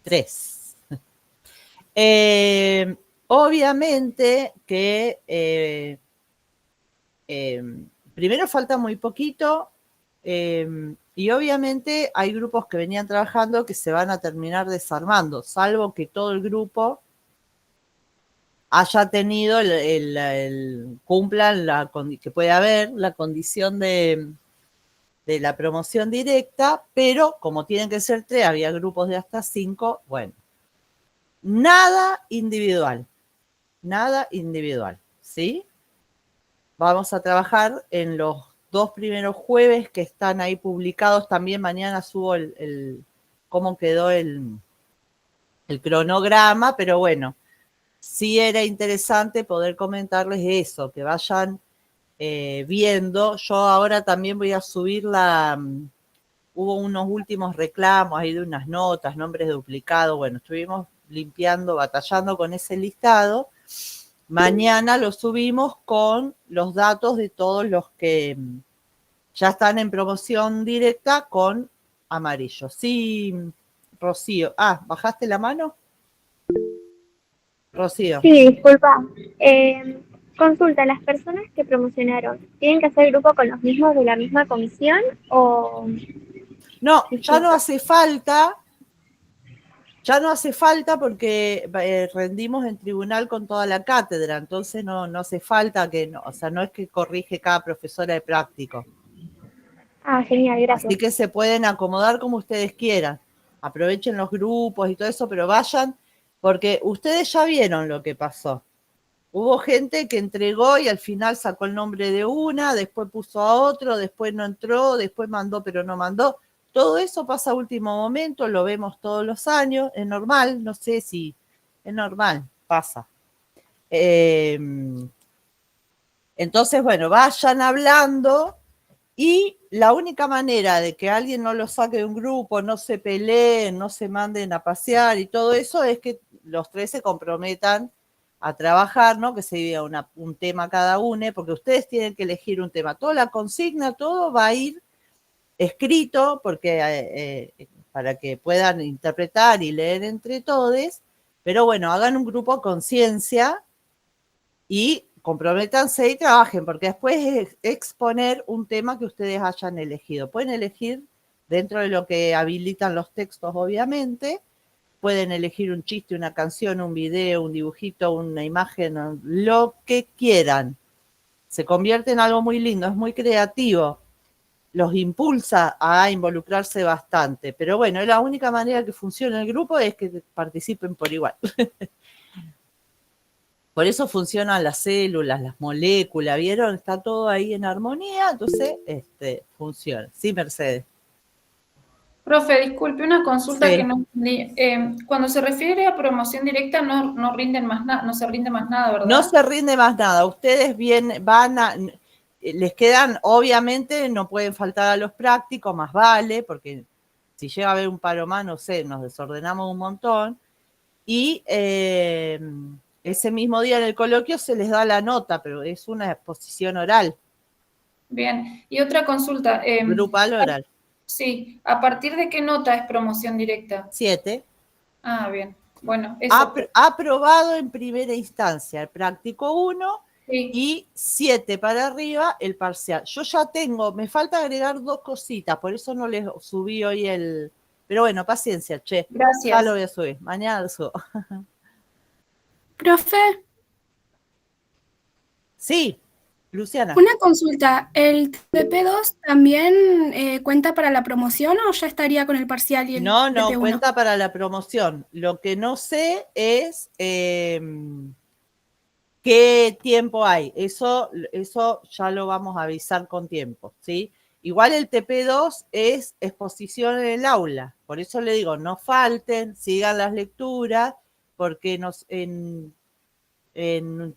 3. Obviamente que primero falta muy poquito y obviamente hay grupos que venían trabajando que se van a terminar desarmando, salvo que todo el grupo haya tenido cumplan que puede haber la condición de la promoción directa, pero como tienen que ser 3, había grupos de hasta 5, bueno, nada individual, ¿sí? Vamos a trabajar en los 2 primeros jueves que están ahí publicados. También mañana subo cómo quedó el cronograma, pero bueno, sí era interesante poder comentarles eso, que vayan viendo. Yo ahora también voy a subir hubo unos últimos reclamos ahí de unas notas, nombres duplicados. Bueno, estuvimos limpiando, batallando con ese listado. Mañana lo subimos con los datos de todos los que ya están en promoción directa con amarillo. Sí, Rocío. ¿Bajaste la mano? Rocío. Sí, disculpa. Consulta, ¿las personas que promocionaron tienen que hacer grupo con los mismos de la misma comisión o No, ya no distintos? hace falta. Ya no hace falta porque rendimos en tribunal con toda la cátedra, entonces no hace falta o sea, no es que corrige cada profesora de práctico. Genial, Así gracias. que se pueden acomodar como ustedes quieran. Aprovechen los grupos y todo eso, pero vayan, porque ustedes ya vieron lo que pasó. Hubo gente que entregó y al final sacó el nombre de una, después puso a otro, después no entró, después mandó pero no mandó. Todo eso pasa a último momento, lo vemos todos los años, es normal, no sé si es normal, pasa. Entonces, bueno, vayan hablando y la única manera de que alguien no lo saque de un grupo, no se peleen, no se manden a pasear y todo eso es que los 3 se comprometan a trabajar, ¿no? Que se diga un tema cada uno, porque ustedes tienen que elegir un tema. Toda la consigna, todo va a ir escrito porque para que puedan interpretar y leer entre todos, pero bueno, hagan un grupo a conciencia y comprométanse y trabajen, porque después es exponer un tema que ustedes hayan elegido. Pueden elegir dentro de lo que habilitan los textos, obviamente. Pueden elegir un chiste, una canción, un video, un dibujito, una imagen, lo que quieran. Se convierte en algo muy lindo, es muy creativo. Los impulsa a involucrarse bastante. Pero bueno, la única manera que funcione el grupo es que participen por igual. Por eso funcionan las células, las moléculas, ¿vieron? Está todo ahí en armonía, entonces funciona. Sí, Mercedes. Profe, disculpe, una consulta que Sí. no entendí. Cuando se refiere a promoción directa no rinden más nada, no se rinde más nada, No ¿verdad? se rinde más nada. Ustedes les quedan, obviamente, no pueden faltar a los prácticos, más vale, porque si llega a haber un paro más, no sé, nos desordenamos un montón. Y ese mismo día en el coloquio se les da la nota, pero es una exposición oral. Bien. Y otra consulta. Grupal oral. Sí. ¿A partir de qué nota es promoción directa? 7. Bien. Bueno, eso. Aprobado en primera instancia el práctico 1 Sí. y 7 para arriba el parcial. Yo ya tengo, me falta agregar 2 cositas, por eso no les subí hoy pero bueno, paciencia, che. Gracias. Ya lo voy a subir, mañana lo subo. Profe, Sí, Luciana. una consulta. ¿El TP2 también cuenta para la promoción o ya estaría con el parcial y el No, TP1? cuenta para la promoción. Lo que no sé es qué tiempo hay. Eso ya lo vamos a avisar con tiempo, ¿sí? Igual el TP2 es exposición en el aula. Por eso le digo, no falten, sigan las lecturas, porque en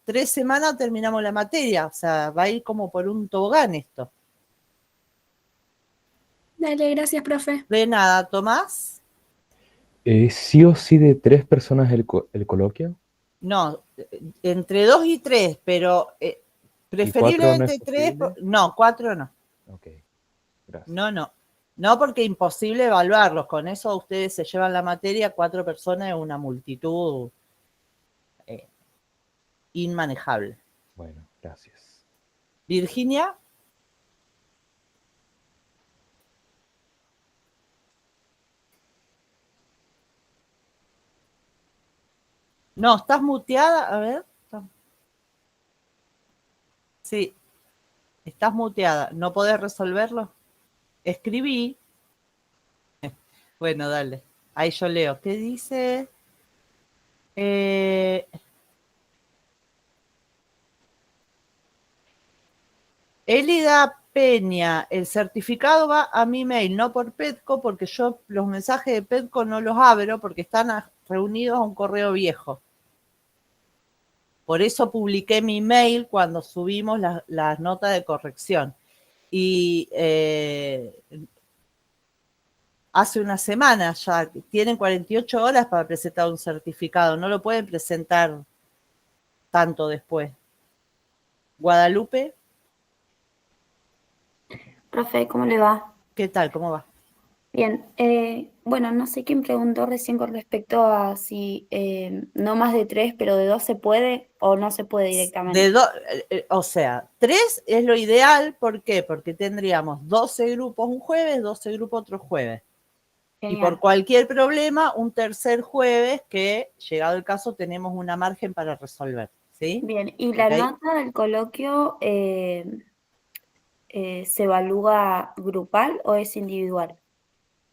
3 semanas terminamos la materia. O sea, va a ir como por un tobogán esto. Dale, gracias, profe. De nada, Tomás. ¿Sí o sí de 3 personas el coloquio? No, entre 2 y 3, pero ¿Y 4 no preferiblemente es 3. posible? No, 4 no. Ok, gracias. No. No, porque imposible evaluarlos. Con eso ustedes se llevan la materia, 4 personas es una multitud inmanejable. Bueno, gracias. Virginia. No, estás muteada. A ver. Sí, estás muteada. ¿No podés resolverlo? Escribí. Bueno, dale. Ahí yo leo. ¿Qué dice? Elida Peña, el certificado va a mi mail, no por Petco, porque yo los mensajes de Petco no los abro porque están reunidos a un correo viejo. Por eso publiqué mi mail cuando subimos las notas de corrección. Y hace una semana ya, tienen 48 horas para presentar un certificado, no lo pueden presentar tanto después. Guadalupe. Profe, ¿cómo le va? ¿Qué tal? ¿Cómo va? Bien, bueno, no sé quién preguntó recién con respecto a si no más de 3, pero de 2 se puede o no se puede directamente. O sea, 3 es lo ideal. ¿Por qué? Porque tendríamos 12 grupos un jueves, 12 grupos otro jueves. Genial. Y por cualquier problema, un tercer jueves que, llegado el caso, tenemos una margen para resolver. ¿Sí? Bien, ¿y la nota del coloquio se evalúa grupal o es individual?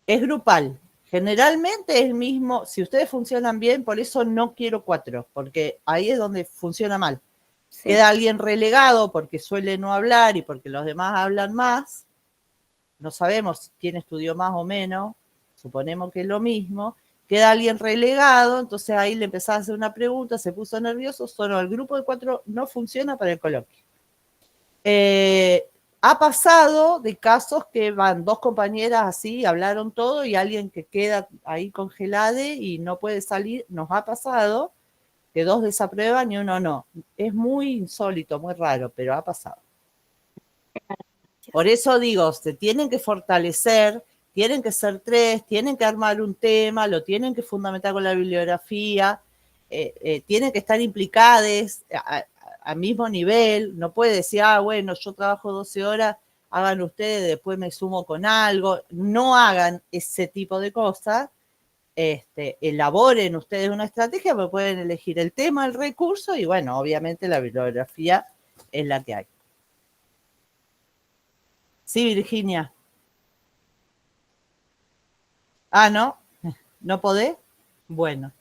Es grupal. Generalmente es el mismo. Si ustedes funcionan bien, por eso no quiero 4, porque ahí es donde funciona mal. Sí. Queda alguien relegado porque suele no hablar y porque los demás hablan más. No sabemos quién estudió más o menos. Suponemos que es lo mismo. Queda alguien relegado, entonces ahí le empezás a hacer una pregunta, se puso nervioso, sonó. El grupo de 4 no funciona para el coloquio. Ha pasado de casos que van 2 compañeras así, hablaron todo y alguien que queda ahí congelado y no puede salir. Nos ha pasado que 2 desaprueban y 1 no. Es muy insólito, muy raro, pero ha pasado. Por eso digo, se tienen que fortalecer, tienen que ser 3, tienen que armar un tema, lo tienen que fundamentar con la bibliografía, tienen que estar implicadas al mismo nivel. No puede decir, bueno, yo trabajo 12 horas, hagan ustedes, después me sumo con algo. No hagan ese tipo de cosas. Elaboren ustedes una estrategia, porque pueden elegir el tema, el recurso y, bueno, obviamente la bibliografía es la que hay. Sí, Virginia. ¿No? ¿No podés? Bueno.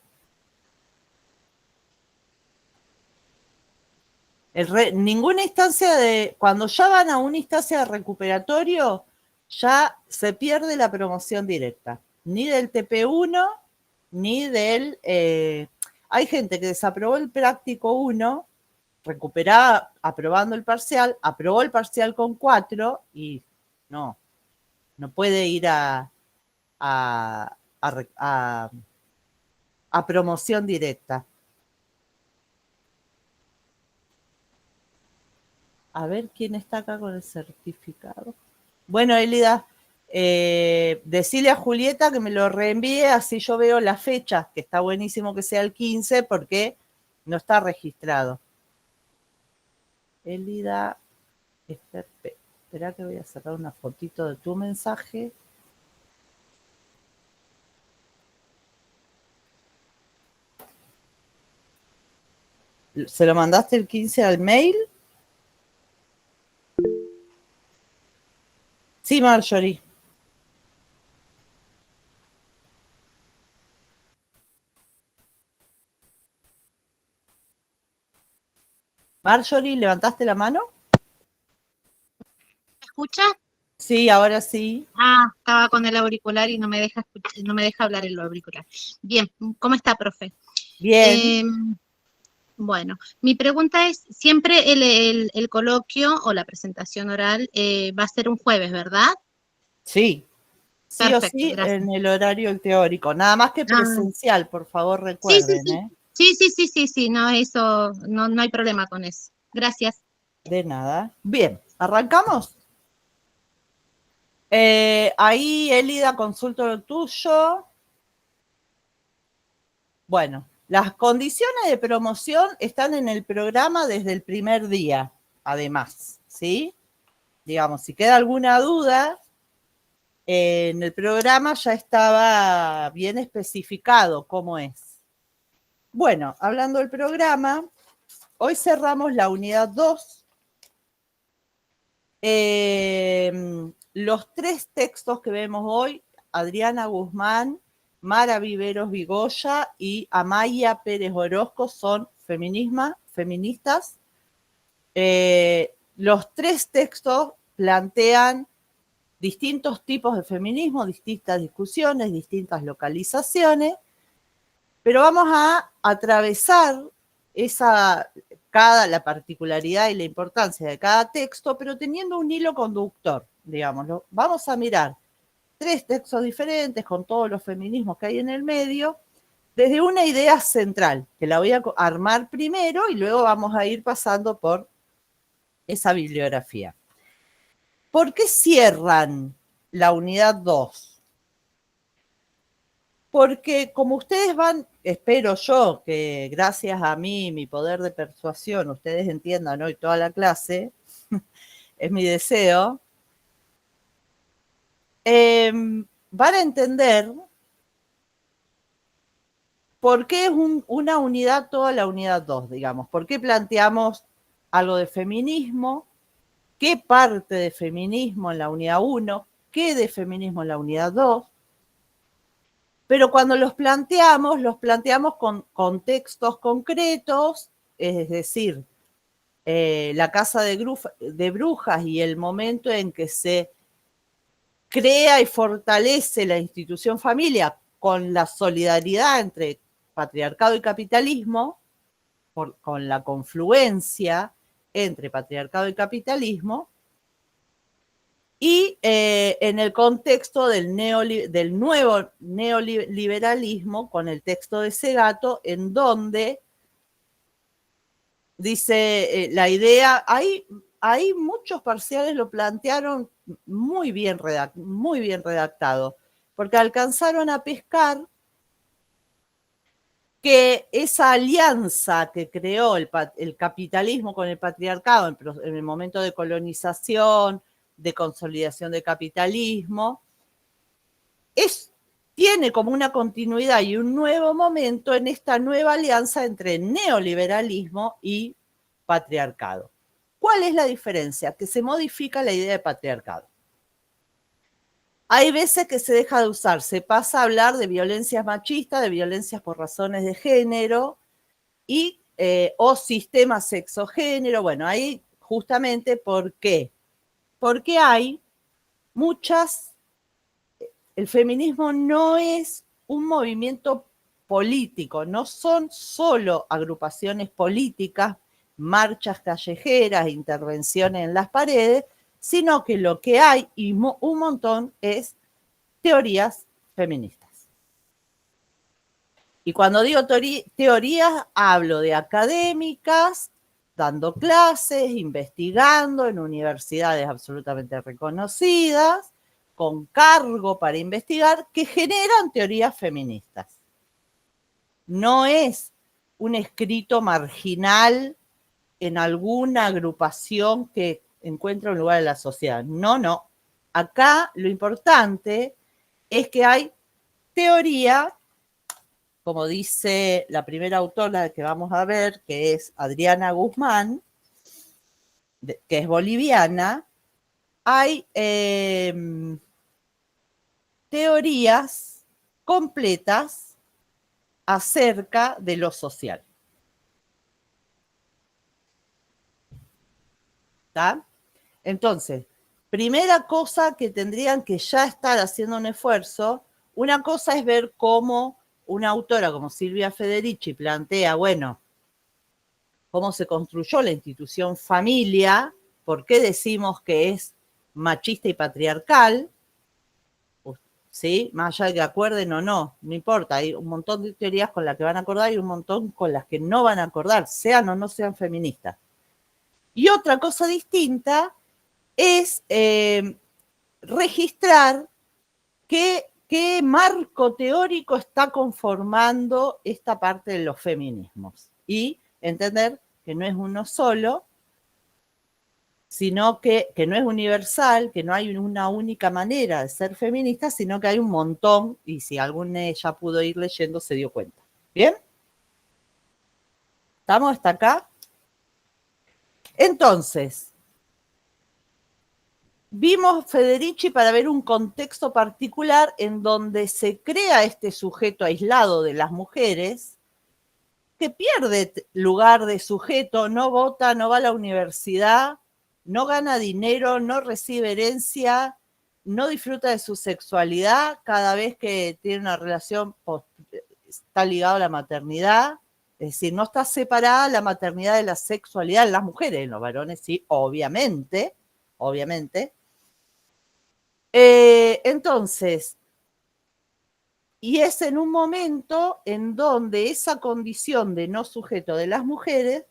Ninguna instancia cuando ya van a una instancia de recuperatorio, ya se pierde la promoción directa. Ni del TP1, ni del... hay gente que desaprobó el práctico 1, recuperaba aprobando el parcial, aprobó el parcial con 4 y no puede ir a promoción directa. A ver quién está acá con el certificado. Bueno, Elida, decile a Julieta que me lo reenvíe, así yo veo la fecha, que está buenísimo que sea el 15 porque no está registrado. Elida, espera que voy a sacar una fotito de tu mensaje. ¿Se lo mandaste el 15 al mail? Sí, Marjorie. Marjorie, ¿levantaste la mano? ¿Me escucha? Sí, ahora sí. Estaba con el auricular y no me deja no me deja hablar el auricular. Bien, ¿cómo está, profe? Bien. Bueno, mi pregunta es, siempre el coloquio o la presentación oral va a ser un jueves, ¿verdad? Sí. Sí. Perfecto, o sí, gracias. En el horario teórico. Nada más que presencial, por favor, recuerden. Sí, no, eso, no hay problema con eso. Gracias. De nada. Bien, ¿arrancamos? Ahí, Elida, consulto lo tuyo. Bueno, las condiciones de promoción están en el programa desde el primer día, además, ¿sí? Digamos, si queda alguna duda, en el programa ya estaba bien especificado cómo es. Bueno, hablando del programa, hoy cerramos la unidad 2. Los 3 textos que vemos hoy, Adriana Guzmán, Mara Viveros Vigoya y Amaya Pérez Orozco, son feministas. Los 3 textos plantean distintos tipos de feminismo, distintas discusiones, distintas localizaciones, pero vamos a atravesar la particularidad y la importancia de cada texto, pero teniendo un hilo conductor, digámoslo. Vamos a mirar 3 textos diferentes con todos los feminismos que hay en el medio, desde una idea central, que la voy a armar primero y luego vamos a ir pasando por esa bibliografía. ¿Por qué cierran la unidad 2? Porque como ustedes van, espero yo que gracias a mí, mi poder de persuasión, ustedes entiendan hoy toda la clase, es mi deseo, van a entender por qué es una unidad toda la unidad 2, digamos. ¿Por qué planteamos algo de feminismo? ¿Qué parte de feminismo en la unidad 1? ¿Qué de feminismo en la unidad 2? Pero cuando los planteamos con contextos concretos, es decir, la casa de brujas y el momento en que se crea y fortalece la institución familia con la solidaridad entre patriarcado y capitalismo, con la confluencia entre patriarcado y capitalismo, y en el contexto del nuevo neoliberalismo, con el texto de Segato, en donde dice la idea, ahí muchos parciales lo plantearon muy bien redactado, porque alcanzaron a pescar que esa alianza que creó el capitalismo con el patriarcado en el momento de colonización, de consolidación del capitalismo, tiene como una continuidad y un nuevo momento en esta nueva alianza entre neoliberalismo y patriarcado. ¿Cuál es la diferencia? Que se modifica la idea de patriarcado. Hay veces que se deja de usar, se pasa a hablar de violencias machistas, de violencias por razones de género o sistema sexogénero. Bueno, ahí justamente ¿por qué? Porque hay el feminismo no es un movimiento político, no son solo agrupaciones políticas, marchas callejeras, intervenciones en las paredes, sino que lo que hay, y un montón, es teorías feministas. Y cuando digo teorías, hablo de académicas, dando clases, investigando en universidades absolutamente reconocidas, con cargo para investigar, que generan teorías feministas. No es un escrito marginal en alguna agrupación que encuentra un lugar en la sociedad. No. Acá lo importante es que hay teoría, como dice la primera autora que vamos a ver, que es Adriana Guzmán, que es boliviana, hay teorías completas acerca de lo social. ¿Está? Entonces, primera cosa que tendrían que ya estar haciendo un esfuerzo, una cosa es ver cómo una autora como Silvia Federici plantea, bueno, cómo se construyó la institución familia, por qué decimos que es machista y patriarcal, ¿sí? Más allá de que acuerden o no importa, hay un montón de teorías con las que van a acordar y un montón con las que no van a acordar, sean o no sean feministas. Y otra cosa distinta es registrar qué marco teórico está conformando esta parte de los feminismos y entender que no es uno solo, sino que no es universal, que no hay una única manera de ser feminista, sino que hay un montón, y si alguna ya pudo ir leyendo se dio cuenta. ¿Bien? ¿Estamos hasta acá? Entonces, vimos Federici para ver un contexto particular en donde se crea este sujeto aislado de las mujeres, que pierde lugar de sujeto, no vota, no va a la universidad, no gana dinero, no recibe herencia, no disfruta de su sexualidad cada vez que tiene una relación, está ligado a la maternidad, es decir, no está separada la maternidad de la sexualidad en las mujeres, en los varones sí, obviamente. Entonces, y es en un momento en donde esa condición de no sujeto de las mujeres,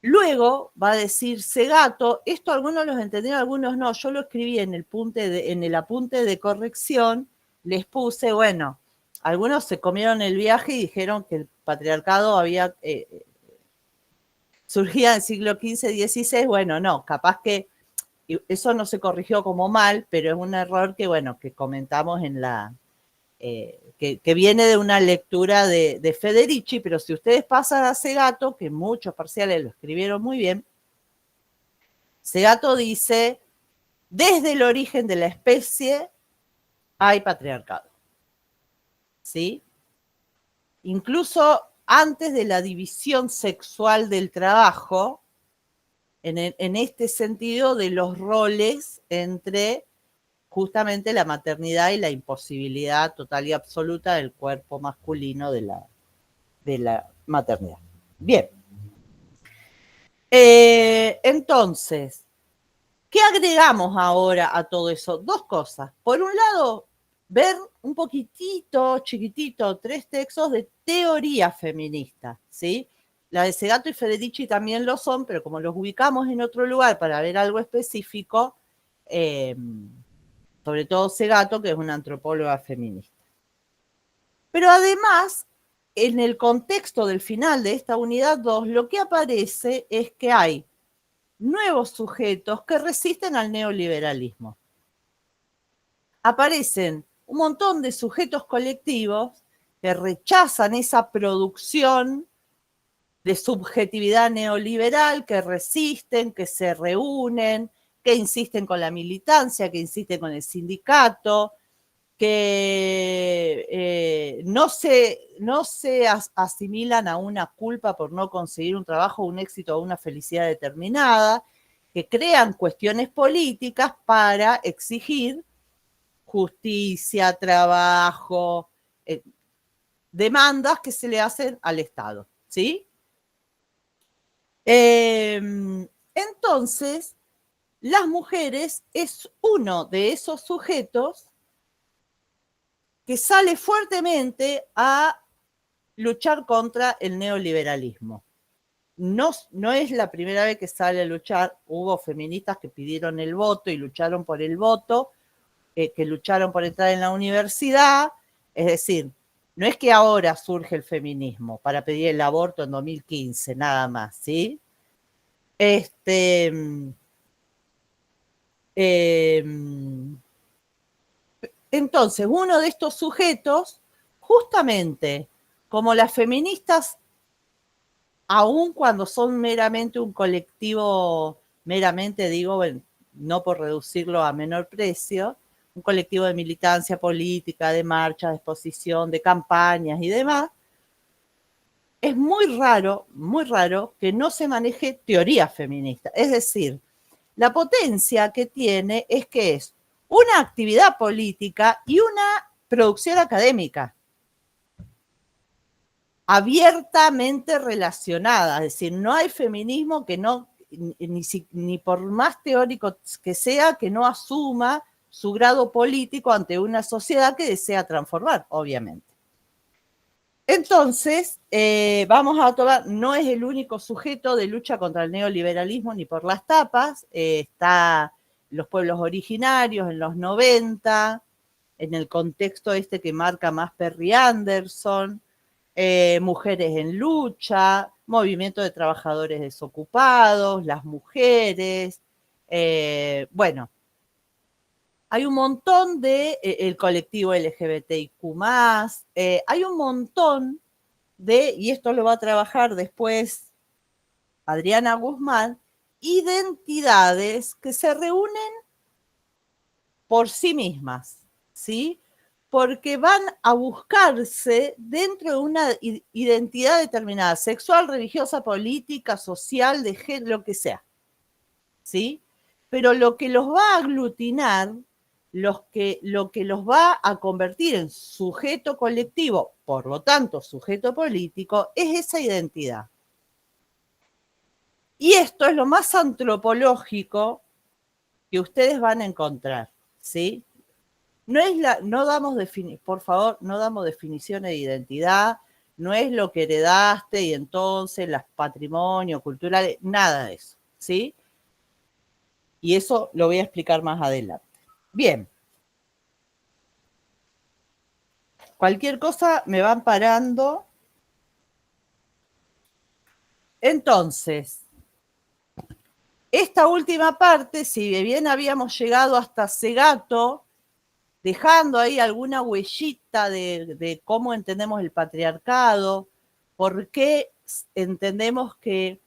luego va a decir Segato, esto algunos los entendieron, algunos no, yo lo escribí en el apunte de corrección, les puse, bueno, algunos se comieron el viaje y dijeron que el patriarcado había surgía en el siglo XV-XVI, bueno, no, capaz que eso no se corrigió como mal, pero es un error que, bueno, que comentamos en que viene de una lectura de Federici, pero si ustedes pasan a Segato, que muchos parciales lo escribieron muy bien, Segato dice, desde el origen de la especie hay patriarcado, ¿sí? Incluso antes de la división sexual del trabajo, en este sentido de los roles entre justamente la maternidad y la imposibilidad total y absoluta del cuerpo masculino de la maternidad. Bien. Entonces, ¿qué agregamos ahora a todo eso? Dos cosas. Por un lado, ver un poquitito, chiquitito, 3 textos de teoría feminista, ¿sí? La de Segato y Federici también lo son, pero como los ubicamos en otro lugar para ver algo específico, sobre todo Segato, que es una antropóloga feminista. Pero además, en el contexto del final de esta unidad 2, lo que aparece es que hay nuevos sujetos que resisten al neoliberalismo. Aparecen un montón de sujetos colectivos que rechazan esa producción de subjetividad neoliberal, que resisten, que se reúnen, que insisten con la militancia, que insisten con el sindicato, que no se asimilan a una culpa por no conseguir un trabajo, un éxito o una felicidad determinada, que crean cuestiones políticas para exigir justicia, trabajo, demandas que se le hacen al Estado, ¿sí? Entonces, las mujeres es uno de esos sujetos que sale fuertemente a luchar contra el neoliberalismo. No es la primera vez que sale a luchar, hubo feministas que pidieron el voto y lucharon por el voto, que lucharon por entrar en la universidad, es decir, no es que ahora surge el feminismo para pedir el aborto en 2015, nada más, ¿sí? Entonces, uno de estos sujetos, justamente como las feministas, aun cuando son meramente un colectivo, meramente digo, bueno, no por reducirlo a menor precio, un colectivo de militancia política, de marcha, de exposición, de campañas y demás, es muy raro que no se maneje teoría feminista. Es decir, la potencia que tiene es que es una actividad política y una producción académica abiertamente relacionada. Es decir, no hay feminismo que no, ni por más teórico que sea, que no asuma su grado político ante una sociedad que desea transformar, obviamente. Entonces, vamos a tomar, no es el único sujeto de lucha contra el neoliberalismo ni por las tapas, está los pueblos originarios en los 90, en el contexto este que marca más Perry Anderson, mujeres en lucha, movimiento de trabajadores desocupados, las mujeres, bueno, hay un montón de, el colectivo LGBTIQ+, hay un montón de, y esto lo va a trabajar después Adriana Guzmán, identidades que se reúnen por sí mismas, ¿sí? Porque van a buscarse dentro de una identidad determinada, sexual, religiosa, política, social, de género, lo que sea, ¿sí? Pero lo que los va a aglutinar, lo que los va a convertir en sujeto colectivo, por lo tanto sujeto político, es esa identidad. Y esto es lo más antropológico que ustedes van a encontrar, ¿sí? Por favor, no damos definiciones de identidad, no es lo que heredaste y entonces los patrimonios culturales, nada de eso, ¿sí? Y eso lo voy a explicar más adelante. Bien. Cualquier cosa me van parando. Entonces, esta última parte, si bien habíamos llegado hasta Segato, dejando ahí alguna huellita de cómo entendemos el patriarcado, por qué entendemos que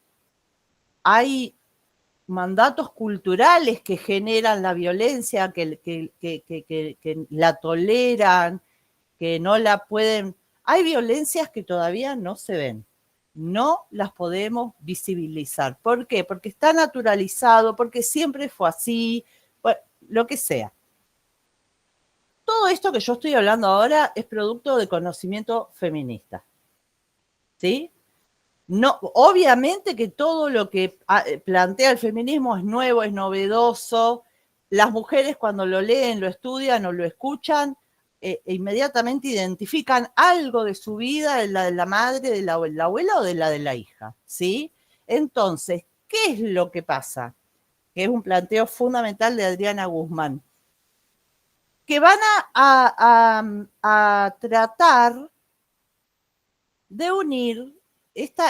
hay mandatos culturales que generan la violencia, que la toleran, que no la pueden... Hay violencias que todavía no se ven, no las podemos visibilizar. ¿Por qué? Porque está naturalizado, porque siempre fue así, bueno, lo que sea. Todo esto que yo estoy hablando ahora es producto de conocimiento feminista, ¿sí? No, obviamente que todo lo que plantea el feminismo es nuevo, es novedoso. Las mujeres cuando lo leen, lo estudian o lo escuchan, inmediatamente identifican algo de su vida, de la de la madre, de la abuela o de la hija, ¿sí? Entonces, ¿qué es lo que pasa? Que es un planteo fundamental de Adriana Guzmán. Que van a tratar de unir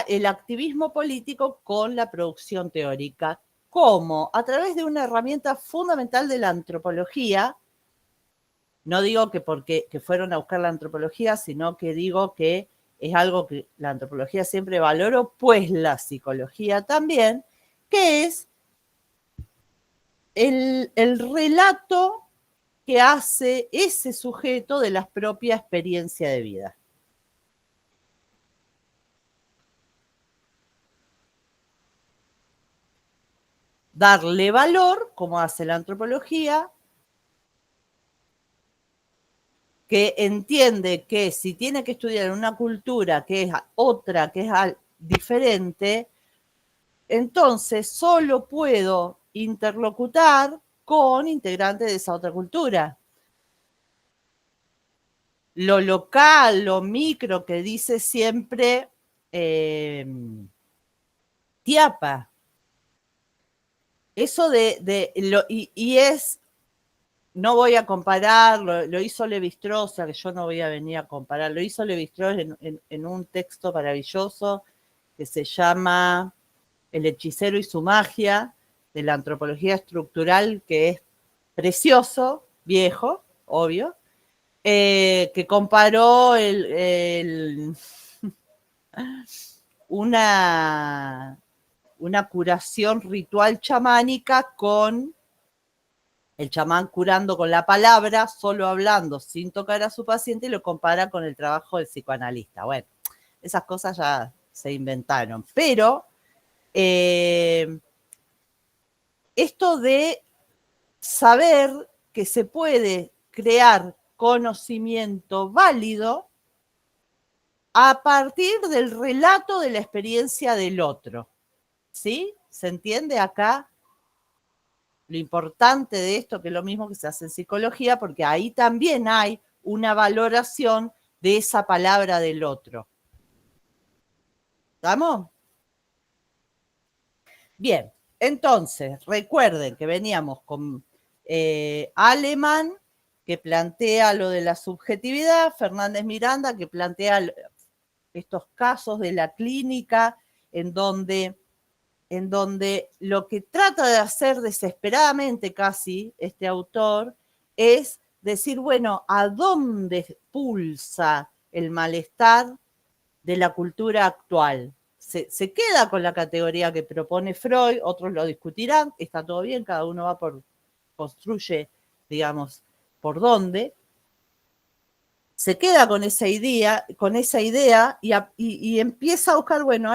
el activismo político con la producción teórica. ¿Cómo? A través de una herramienta fundamental de la antropología. No digo que porque que fueron a buscar la antropología, sino que digo que es algo que la antropología siempre valoró, pues la psicología también, que es el relato que hace ese sujeto de la propia experiencia de vida. Darle valor, como hace la antropología, que entiende que si tiene que estudiar en una cultura que es otra, que es diferente, entonces solo puedo interlocutar con integrantes de esa otra cultura. Lo local, lo micro que dice siempre Tiapa. Eso no voy a comparar, lo hizo Lévi-Strauss, que yo no voy a venir a comparar, lo hizo Lévi-Strauss en un texto maravilloso que se llama El hechicero y su magia, de la antropología estructural, que es precioso, viejo, obvio, que comparó una curación ritual chamánica con el chamán curando con la palabra, solo hablando, sin tocar a su paciente, y lo compara con el trabajo del psicoanalista. Bueno, esas cosas ya se inventaron. Pero esto de saber que se puede crear conocimiento válido a partir del relato de la experiencia del otro. ¿Sí? ¿Se entiende acá lo importante de esto, que es lo mismo que se hace en psicología, porque ahí también hay una valoración de esa palabra del otro? ¿Estamos? Bien, Entonces, recuerden que veníamos con Alemán, que plantea lo de la subjetividad, Fernández Miranda, que plantea estos casos de la clínica en donde lo que trata de hacer desesperadamente casi este autor es decir, bueno, ¿a dónde pulsa el malestar de la cultura actual? Se queda con la categoría que propone Freud, otros lo discutirán, está todo bien, cada uno va construye, digamos, por dónde. Se queda con esa idea y empieza a buscar, bueno,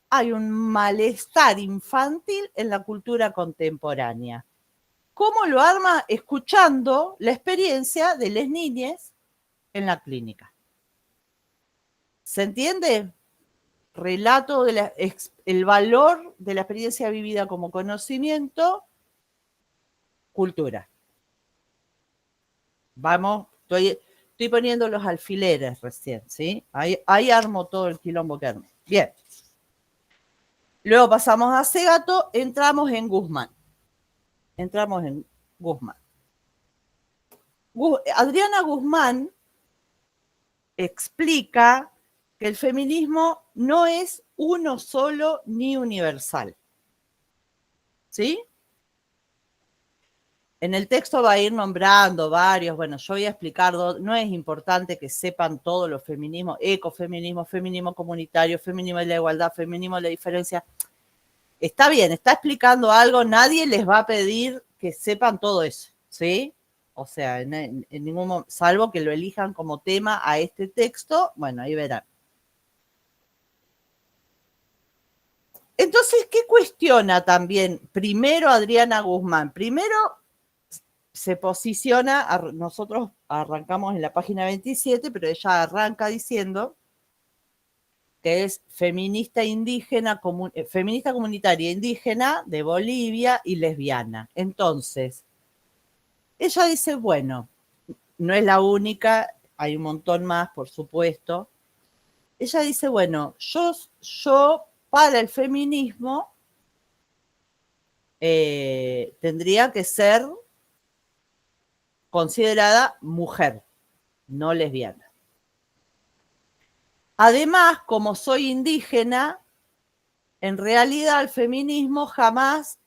hay un malestar infantil en la cultura contemporánea. ¿Cómo lo arma? Escuchando la experiencia de las niñas en la clínica. ¿Se entiende? Relato el valor de la experiencia vivida como conocimiento, cultura. Vamos, estoy poniendo los alfileres recién, ¿sí? Ahí armo todo el quilombo que armé. Bien. Luego pasamos a Segato, entramos en Guzmán. Adriana Guzmán explica que el feminismo no es uno solo ni universal. ¿Sí? En el texto va a ir nombrando varios, bueno, yo voy a explicar, no es importante que sepan todos los feminismos, ecofeminismo, feminismo comunitario, feminismo de la igualdad, feminismo de la diferencia. Está bien, está explicando algo, nadie les va a pedir que sepan todo eso, ¿sí? O sea, en ningún momento, salvo que lo elijan como tema a este texto, bueno, ahí verán. Entonces, ¿qué cuestiona también? Primero Adriana Guzmán. Primero se posiciona, nosotros arrancamos en la página 27, pero ella arranca diciendo que es feminista indígena, feminista comunitaria indígena de Bolivia y lesbiana. Entonces, ella dice, bueno, no es la única, hay un montón más, por supuesto. Ella dice, bueno, yo para el feminismo tendría que ser considerada mujer, no lesbiana. Además, como soy indígena, en realidad el feminismo jamás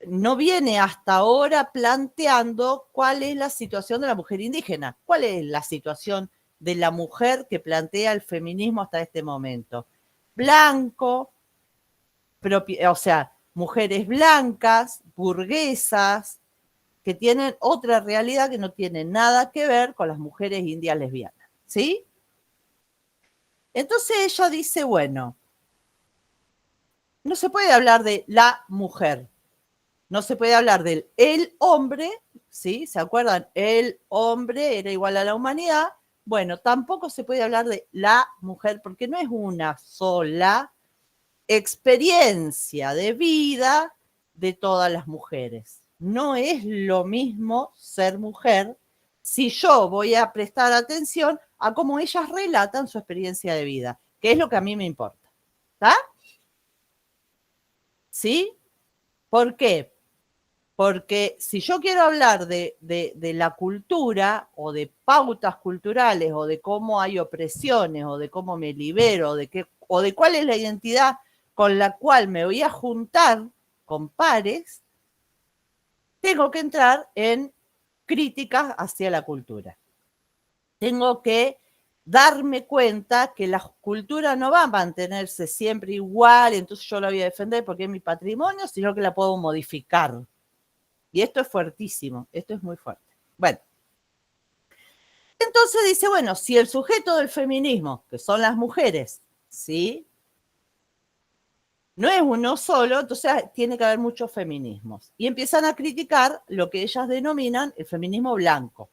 no viene hasta ahora planteando cuál es la situación de la mujer indígena, cuál es la situación de la mujer que plantea el feminismo hasta este momento. Blanco, o sea, mujeres blancas, burguesas, que tienen otra realidad que no tiene nada que ver con las mujeres indias lesbianas, ¿sí? Entonces ella dice, bueno, no se puede hablar de la mujer, no se puede hablar del el hombre, ¿sí? ¿Se acuerdan? El hombre era igual a la humanidad. Bueno, tampoco se puede hablar de la mujer porque no es una sola experiencia de vida de todas las mujeres. No es lo mismo ser mujer si yo voy a prestar atención a cómo ellas relatan su experiencia de vida, que es lo que a mí me importa. ¿Está? ¿Sí? ¿Por qué? Porque si yo quiero hablar de la cultura o de pautas culturales o de cómo hay opresiones o de cómo me libero o de cuál es la identidad con la cual me voy a juntar con pares, tengo que entrar en críticas hacia la cultura. Tengo que darme cuenta que la cultura no va a mantenerse siempre igual, entonces yo la voy a defender porque es mi patrimonio, sino que la puedo modificar. Y esto es fuertísimo, esto es muy fuerte. Bueno, entonces dice, bueno, si el sujeto del feminismo, que son las mujeres, ¿sí? No es uno solo, entonces tiene que haber muchos feminismos. Y empiezan a criticar lo que ellas denominan el feminismo blanco.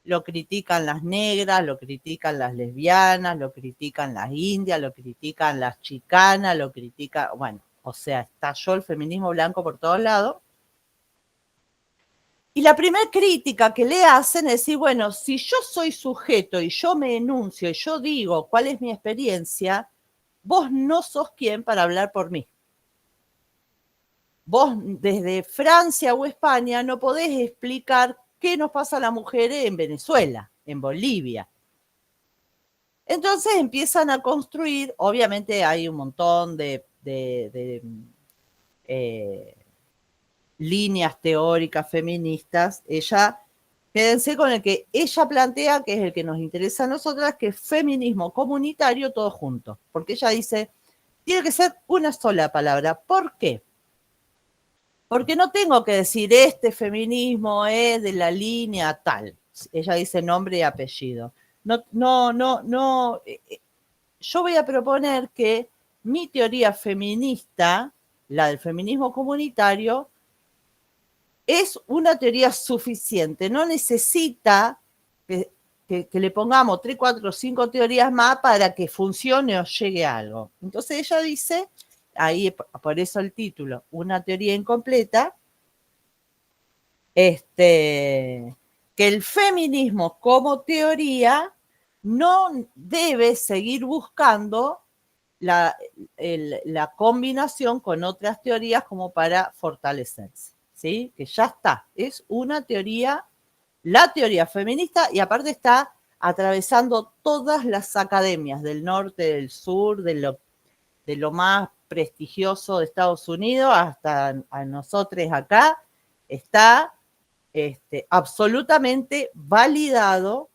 Lo critican las negras, lo critican las lesbianas, lo critican las indias, lo critican las chicanas, lo critican, bueno, o sea, estalló el feminismo blanco por todos lados. Y la primera crítica que le hacen es decir, bueno, si yo soy sujeto y yo me enuncio y yo digo cuál es mi experiencia, vos no sos quien para hablar por mí. Vos desde Francia o España no podés explicar qué nos pasa a las mujeres en Venezuela, en Bolivia. Entonces empiezan a construir, obviamente hay un montón de líneas teóricas feministas. Quédense con el que ella plantea, que es el que nos interesa a nosotras, que es feminismo comunitario todo junto. Porque ella dice, tiene que ser una sola palabra. ¿Por qué? Porque no tengo que decir, este feminismo es de la línea tal. Ella dice nombre y apellido. No. Yo voy a proponer que mi teoría feminista, la del feminismo comunitario, es una teoría suficiente. No necesita que le pongamos 3, 4, 5 teorías más para que funcione o llegue a algo. Entonces ella dice, ahí por eso el título, una teoría incompleta, que el feminismo como teoría no debe seguir buscando la combinación con otras teorías como para fortalecerse, ¿sí? Que ya está, es una teoría, la teoría feminista, y aparte está atravesando todas las academias del norte, del sur, de lo más prestigioso de Estados Unidos hasta a nosotros acá, está absolutamente validado.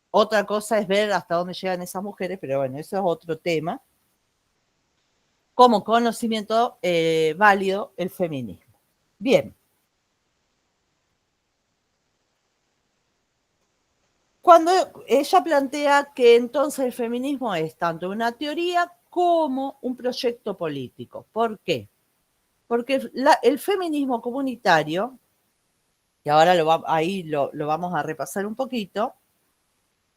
Otra cosa es ver hasta dónde llegan esas mujeres, pero bueno, eso es otro tema. Como conocimiento válido el feminismo. Bien. Cuando ella plantea que entonces el feminismo es tanto una teoría como un proyecto político. ¿Por qué? Porque el feminismo comunitario, y ahora ahí lo vamos a repasar un poquito,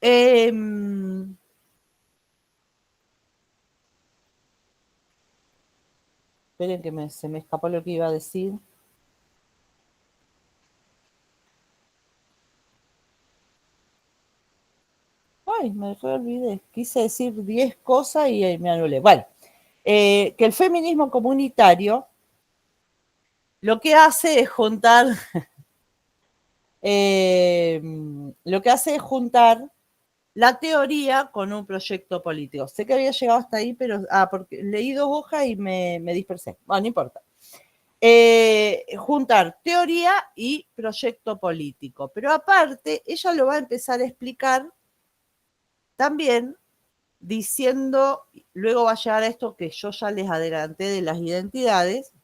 esperen que se me escapó lo que iba a decir. Ay, me olvidé. Quise decir 10 cosas y me anulé. Bueno, que el feminismo comunitario lo que hace es juntar la teoría con un proyecto político. Sé que había llegado hasta ahí, pero porque leí 2 hojas y me dispersé. Bueno, no importa. Juntar teoría y proyecto político. Pero aparte, ella lo va a empezar a explicar también diciendo, luego va a llegar a esto que yo ya les adelanté de las identidades,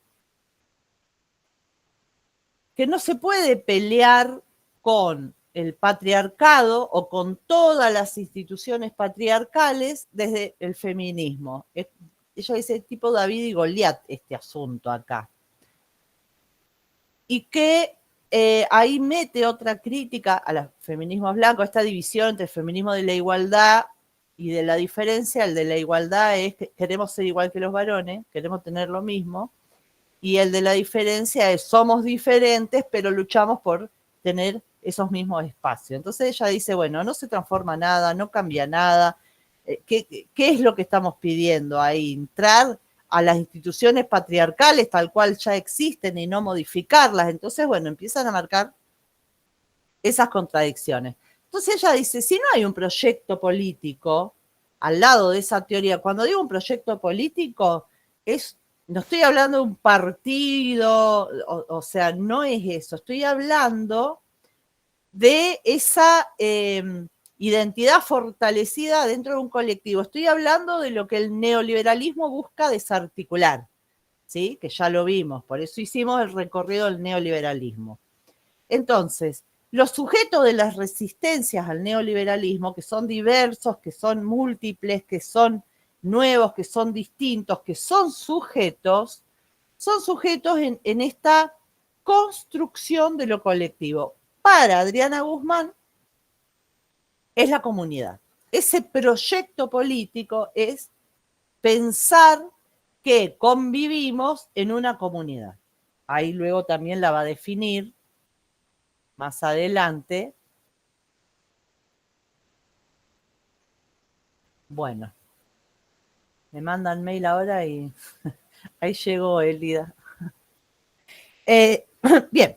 que no se puede pelear con el patriarcado o con todas las instituciones patriarcales desde el feminismo. Ella dice tipo David y Goliat este asunto acá. Y que ahí mete otra crítica a los feminismos blancos, esta división entre el feminismo de la igualdad y de la diferencia. El de la igualdad es que queremos ser igual que los varones, queremos tener lo mismo, y el de la diferencia es somos diferentes, pero luchamos por tener esos mismos espacios. Entonces ella dice, bueno, no se transforma nada, no cambia nada. ¿Qué es lo que estamos pidiendo ahí? Entrar a las instituciones patriarcales tal cual ya existen y no modificarlas. Entonces, bueno, empiezan a marcar esas contradicciones. Entonces ella dice, si no hay un proyecto político al lado de esa teoría, cuando digo un proyecto político, no estoy hablando de un partido, o sea, no es eso, estoy hablando de esa identidad fortalecida dentro de un colectivo. Estoy hablando de lo que el neoliberalismo busca desarticular, ¿sí? Que ya lo vimos, por eso hicimos el recorrido del neoliberalismo. Entonces, los sujetos de las resistencias al neoliberalismo, que son diversos, que son múltiples, que son nuevos, que son distintos, que son sujetos en esta construcción de lo colectivo. Para Adriana Guzmán es la comunidad. Ese proyecto político es pensar que convivimos en una comunidad. Ahí luego también la va a definir más adelante. Bueno. Me mandan mail ahora y ahí llegó Elida. Bien,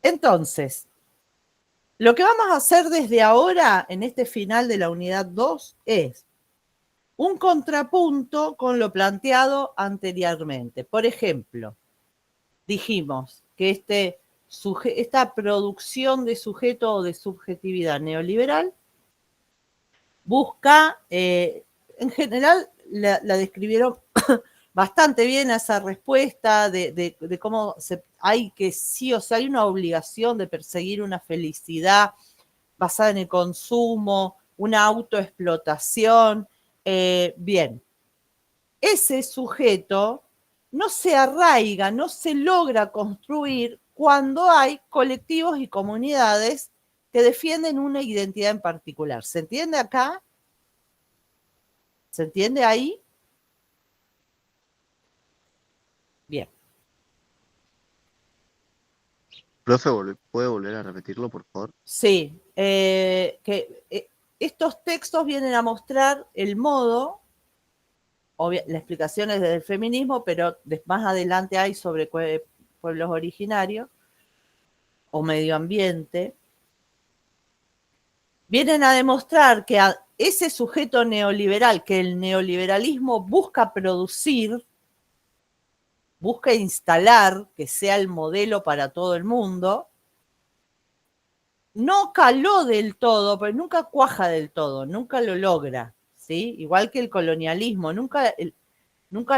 entonces, lo que vamos a hacer desde ahora, en este final de la unidad 2, es un contrapunto con lo planteado anteriormente. Por ejemplo, dijimos que esta producción de sujeto o de subjetividad neoliberal busca, en general la describieron bastante bien a esa respuesta de cómo hay que sí, o sea, hay una obligación de perseguir una felicidad basada en el consumo, una autoexplotación. Bien, ese sujeto no se arraiga, no se logra construir cuando hay colectivos y comunidades que defienden una identidad en particular. ¿Se entiende acá? ¿Se entiende ahí? Bien. Profe, ¿puede volver a repetirlo, por favor? Sí, estos textos vienen a mostrar el modo, la explicación es desde el feminismo, pero más adelante hay sobre pueblos originarios o medio ambiente. Vienen a demostrar que a ese sujeto neoliberal que el neoliberalismo busca producir, busca instalar, que sea el modelo para todo el mundo, no caló del todo, pero nunca cuaja del todo, nunca lo logra, ¿sí? Igual que el colonialismo, nunca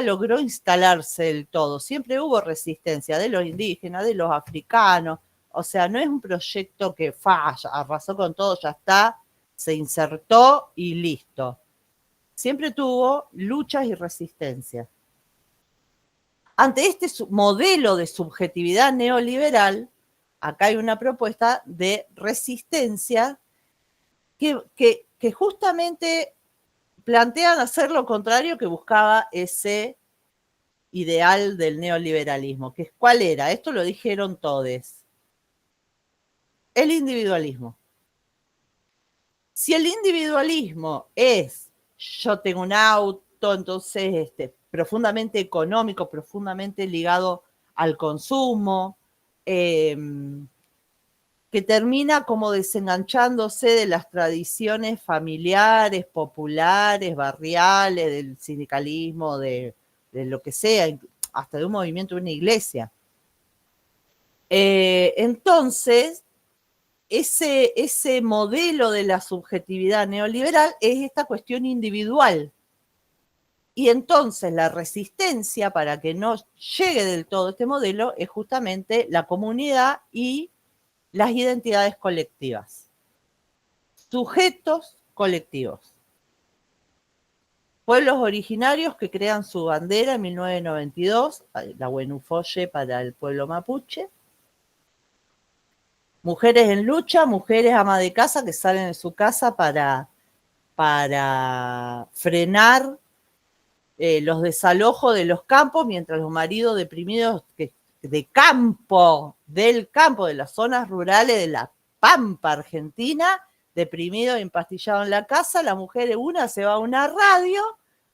logró instalarse del todo, siempre hubo resistencia de los indígenas, de los africanos, o sea, no es un proyecto que falla, arrasó con todo, ya está, se insertó y listo. Siempre tuvo luchas y resistencia. Ante este modelo de subjetividad neoliberal, acá hay una propuesta de resistencia que justamente plantean hacer lo contrario que buscaba ese ideal del neoliberalismo. ¿Cuál era? Esto lo dijeron todos. El individualismo. Si el individualismo es yo tengo un auto, entonces profundamente económico, profundamente ligado al consumo, que termina como desenganchándose de las tradiciones familiares, populares, barriales, del sindicalismo, de lo que sea, hasta de un movimiento de una iglesia. Entonces, ese modelo de la subjetividad neoliberal es esta cuestión individual. Y entonces la resistencia para que no llegue del todo este modelo es justamente la comunidad y las identidades colectivas. Sujetos colectivos. Pueblos originarios que crean su bandera en 1992, la Huenufoye para el pueblo mapuche. Mujeres en lucha, mujeres ama de casa que salen de su casa para frenar los desalojos de los campos, mientras los maridos deprimidos del campo, de las zonas rurales de la Pampa Argentina, deprimidos, empastillados en la casa, la mujer una se va a una radio,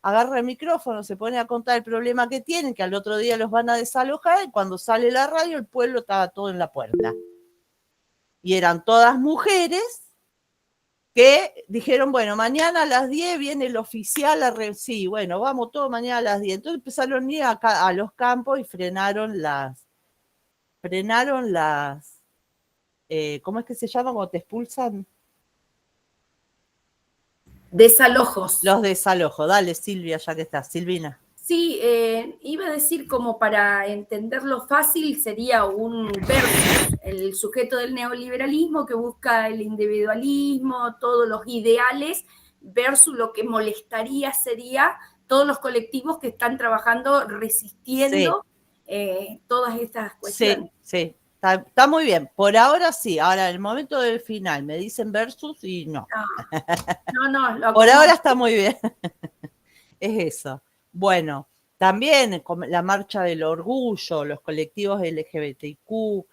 agarra el micrófono, se pone a contar el problema que tienen, que al otro día los van a desalojar, y cuando sale la radio el pueblo estaba todo en la puerta. Y eran todas mujeres que dijeron, bueno, mañana a las 10 viene el oficial sí, bueno, vamos todos mañana a las 10. Entonces empezaron a ir a los campos y frenaron las, ¿cómo es que se llama cuando te expulsan? Desalojos. Los desalojos. Dale, Silvia, ya que estás. Silvina. Sí, iba a decir como para entenderlo fácil sería un versus, el sujeto del neoliberalismo que busca el individualismo, todos los ideales, versus lo que molestaría sería todos los colectivos que están trabajando, resistiendo todas estas cuestiones. Sí. Está muy bien. Por ahora sí. Ahora, en el momento del final, me dicen versus y no. No. Por ahora está muy bien. Es eso. Bueno, también la marcha del orgullo, los colectivos LGBTQ,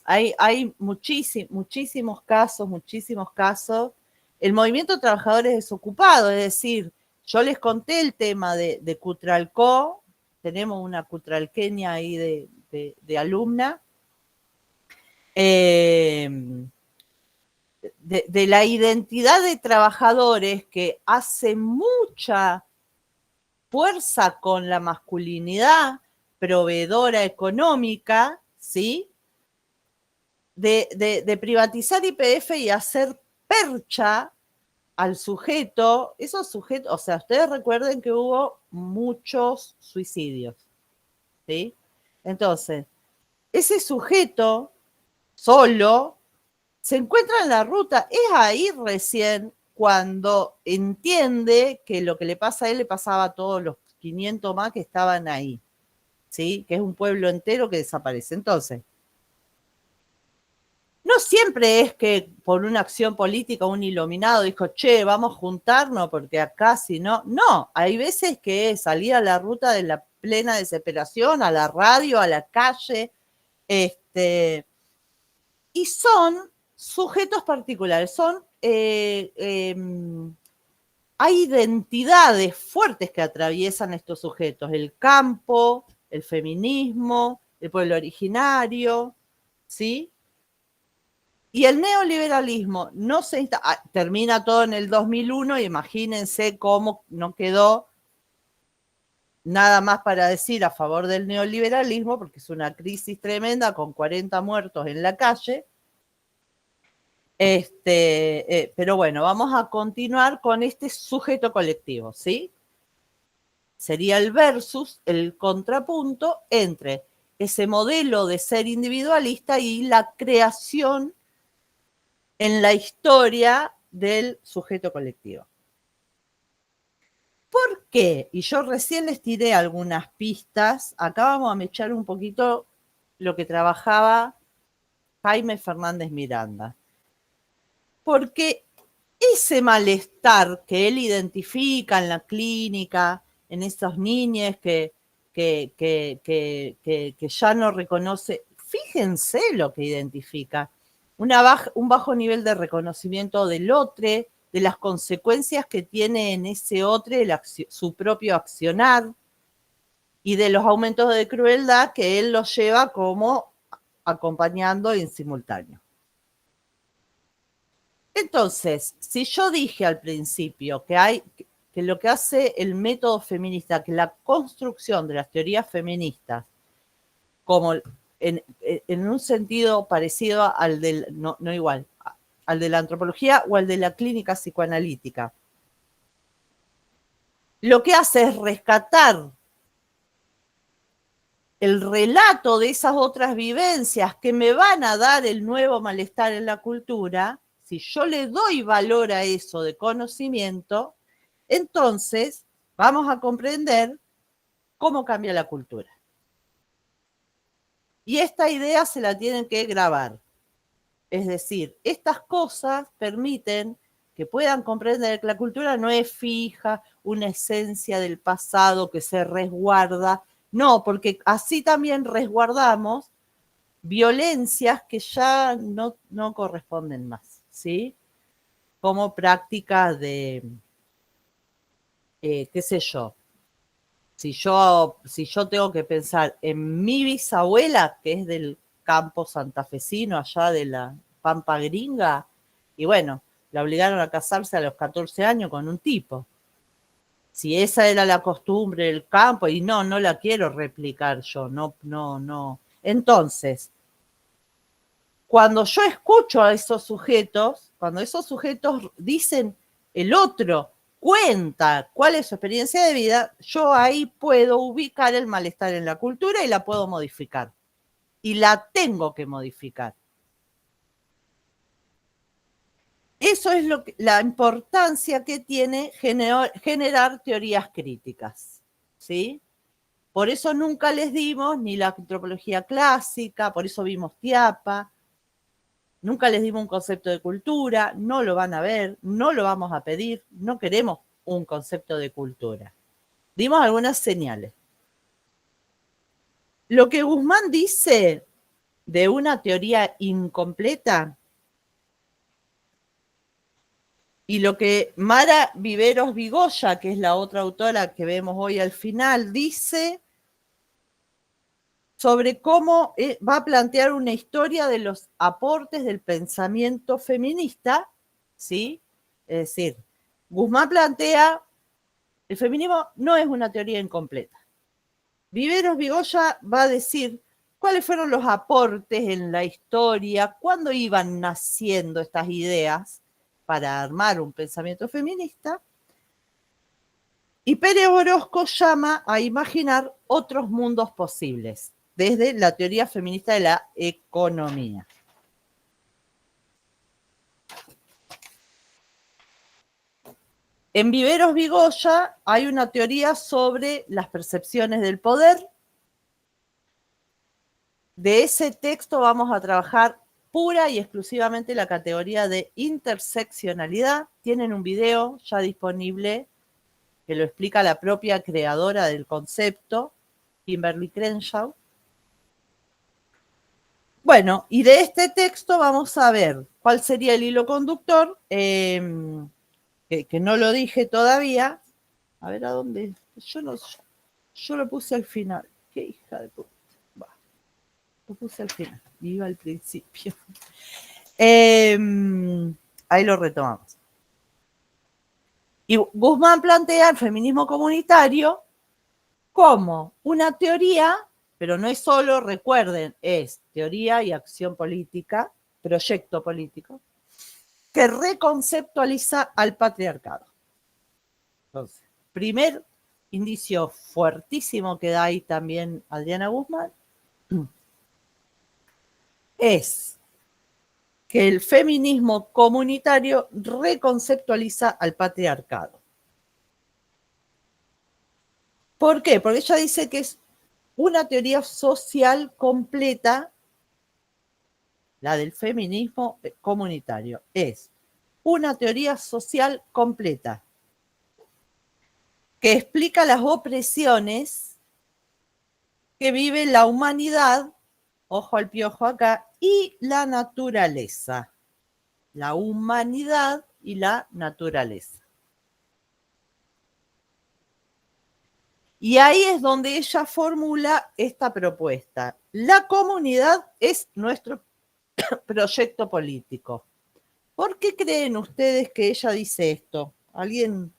hay muchísimos casos el movimiento de trabajadores desocupados, es decir, yo les conté el tema de Cutralcó, tenemos una cutralqueña ahí de alumna, de la identidad de trabajadores que hace mucha fuerza con la masculinidad proveedora económica, ¿sí? De privatizar YPF y hacer percha al sujeto, esos sujetos, o sea, ustedes recuerden que hubo muchos suicidios, ¿sí? Entonces, ese sujeto solo se encuentra en la ruta, es ahí recién cuando entiende que lo que le pasa a él le pasaba a todos los 500 más que estaban ahí, ¿sí? Que es un pueblo entero que desaparece. Entonces, no siempre es que por una acción política un iluminado dijo, che, vamos a juntarnos porque acá si no. No, hay veces que salir a la ruta de la plena desesperación, a la radio, a la calle, y son sujetos particulares, hay identidades fuertes que atraviesan estos sujetos, el campo, el feminismo, el pueblo originario, ¿sí? Y el neoliberalismo no se termina todo en el 2001, y imagínense cómo no quedó nada más para decir a favor del neoliberalismo, porque es una crisis tremenda con 40 muertos en la calle. Pero bueno, vamos a continuar con este sujeto colectivo, ¿sí? Sería el versus, el contrapunto entre ese modelo de ser individualista y la creación en la historia del sujeto colectivo. ¿Por qué? Y yo recién les tiré algunas pistas. Acá vamos a mechar un poquito lo que trabajaba Jaime Fernández Miranda. Porque ese malestar que él identifica en la clínica, en esos niños que ya no reconoce, fíjense lo que identifica. Un bajo nivel de reconocimiento del otro, de las consecuencias que tiene en ese otro su propio accionar y de los aumentos de crueldad que él los lleva como acompañando en simultáneo. Entonces, si yo dije al principio que lo que hace el método feminista, que la construcción de las teorías feministas, como en un sentido parecido al del, no igual, al de la antropología o al de la clínica psicoanalítica, lo que hace es rescatar el relato de esas otras vivencias que me van a dar el nuevo malestar en la cultura. Si yo le doy valor a eso de conocimiento, entonces vamos a comprender cómo cambia la cultura. Y esta idea se la tienen que grabar. Es decir, estas cosas permiten que puedan comprender que la cultura no es fija, una esencia del pasado que se resguarda. No, porque así también resguardamos violencias que ya no corresponden más, ¿sí? Como prácticas de, qué sé yo, si yo tengo que pensar en mi bisabuela, que es del campo santafesino, allá de la Pampa Gringa, y bueno, la obligaron a casarse a los 14 años con un tipo. Si esa era la costumbre del campo, y no la quiero replicar yo, no. Entonces, cuando yo escucho a esos sujetos, cuando esos sujetos dicen el otro, cuenta cuál es su experiencia de vida, yo ahí puedo ubicar el malestar en la cultura y la puedo modificar. Y la tengo que modificar. Eso es la importancia que tiene generar teorías críticas, ¿sí? Por eso nunca les dimos ni la antropología clásica, por eso vimos Tiapa, nunca les dimos un concepto de cultura, no lo van a ver, no lo vamos a pedir, no queremos un concepto de cultura. Dimos algunas señales. Lo que Guzmán dice de una teoría incompleta Y lo que Mara Viveros Vigoya, que es la otra autora que vemos hoy al final, dice sobre cómo va a plantear una historia de los aportes del pensamiento feminista, ¿sí? Es decir, Guzmán plantea, el feminismo no es una teoría incompleta. Viveros Vigoya va a decir cuáles fueron los aportes en la historia, cuándo iban naciendo estas ideas para armar un pensamiento feminista. Y Pérez Orozco llama a imaginar otros mundos posibles, desde la teoría feminista de la economía. En Viveros Vigoya hay una teoría sobre las percepciones del poder. De ese texto vamos a trabajar pura y exclusivamente la categoría de interseccionalidad. Tienen un video ya disponible que lo explica la propia creadora del concepto, Kimberly Crenshaw. Bueno, y de este texto vamos a ver cuál sería el hilo conductor, que no lo dije todavía. A ver, ¿a dónde? Yo lo puse al final. Qué hija de puta. Lo puse al final, iba al principio. Ahí lo retomamos. Y Guzmán plantea el feminismo comunitario como una teoría, pero no es solo, recuerden, es teoría y acción política, proyecto político, que reconceptualiza al patriarcado. Entonces, primer indicio fuertísimo que da ahí también Adriana Guzmán es que el feminismo comunitario reconceptualiza al patriarcado. ¿Por qué? Porque ella dice que es una teoría social completa, la del feminismo comunitario. Es una teoría social completa que explica las opresiones que vive la humanidad, ojo al piojo acá, y la naturaleza. La humanidad y la naturaleza. Y ahí es donde ella formula esta propuesta. La comunidad es nuestro proyecto político. ¿Por qué creen ustedes que ella dice esto? ¿Alguien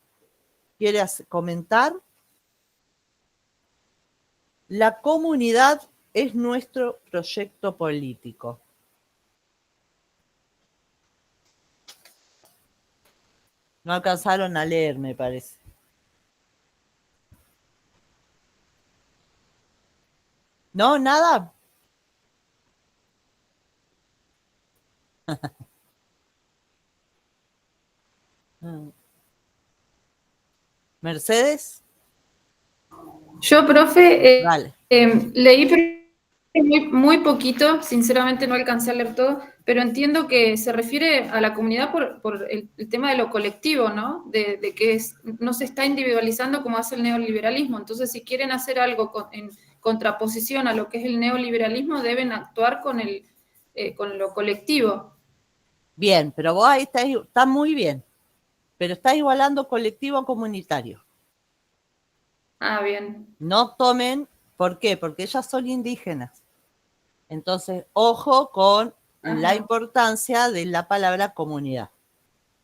quiere comentar? La comunidad es nuestro proyecto político. No alcanzaron a leer, me parece. ¿No? ¿Nada? ¿Mercedes? Yo, profe, Vale. leí muy poquito, sinceramente no alcancé a leer todo, pero entiendo que se refiere a la comunidad por el tema de lo colectivo, ¿no? De que no se está individualizando como hace el neoliberalismo. Entonces, si quieren hacer algo en contraposición a lo que es el neoliberalismo, deben actuar con lo colectivo. Bien, pero vos ahí está muy bien, pero estás igualando colectivo a comunitario. Ah, bien. No tomen, ¿por qué? Porque ellas son indígenas. Entonces, ojo con la importancia de la palabra comunidad.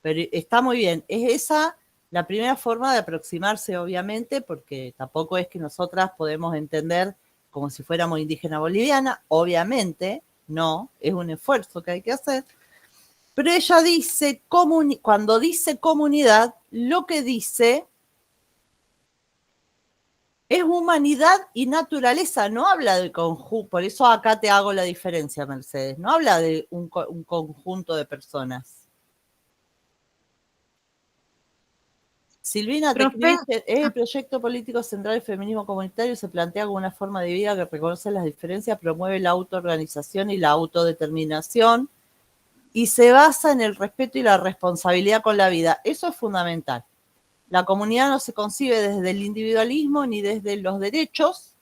Pero está muy bien. Es esa la primera forma de aproximarse, obviamente, porque tampoco es que nosotras podemos entender como si fuéramos indígena boliviana. Obviamente, no, es un esfuerzo que hay que hacer. Pero ella dice, cuando dice comunidad, lo que dice es humanidad y naturaleza, no habla de conjunto, por eso acá te hago la diferencia, Mercedes, no habla de un conjunto de personas. Silvina, te escribiste, es el proyecto político central del feminismo comunitario, se plantea como una forma de vida que reconoce las diferencias, promueve la autoorganización y la autodeterminación, y se basa en el respeto y la responsabilidad con la vida. Eso es fundamental. La comunidad no se concibe desde el individualismo ni desde los derechos,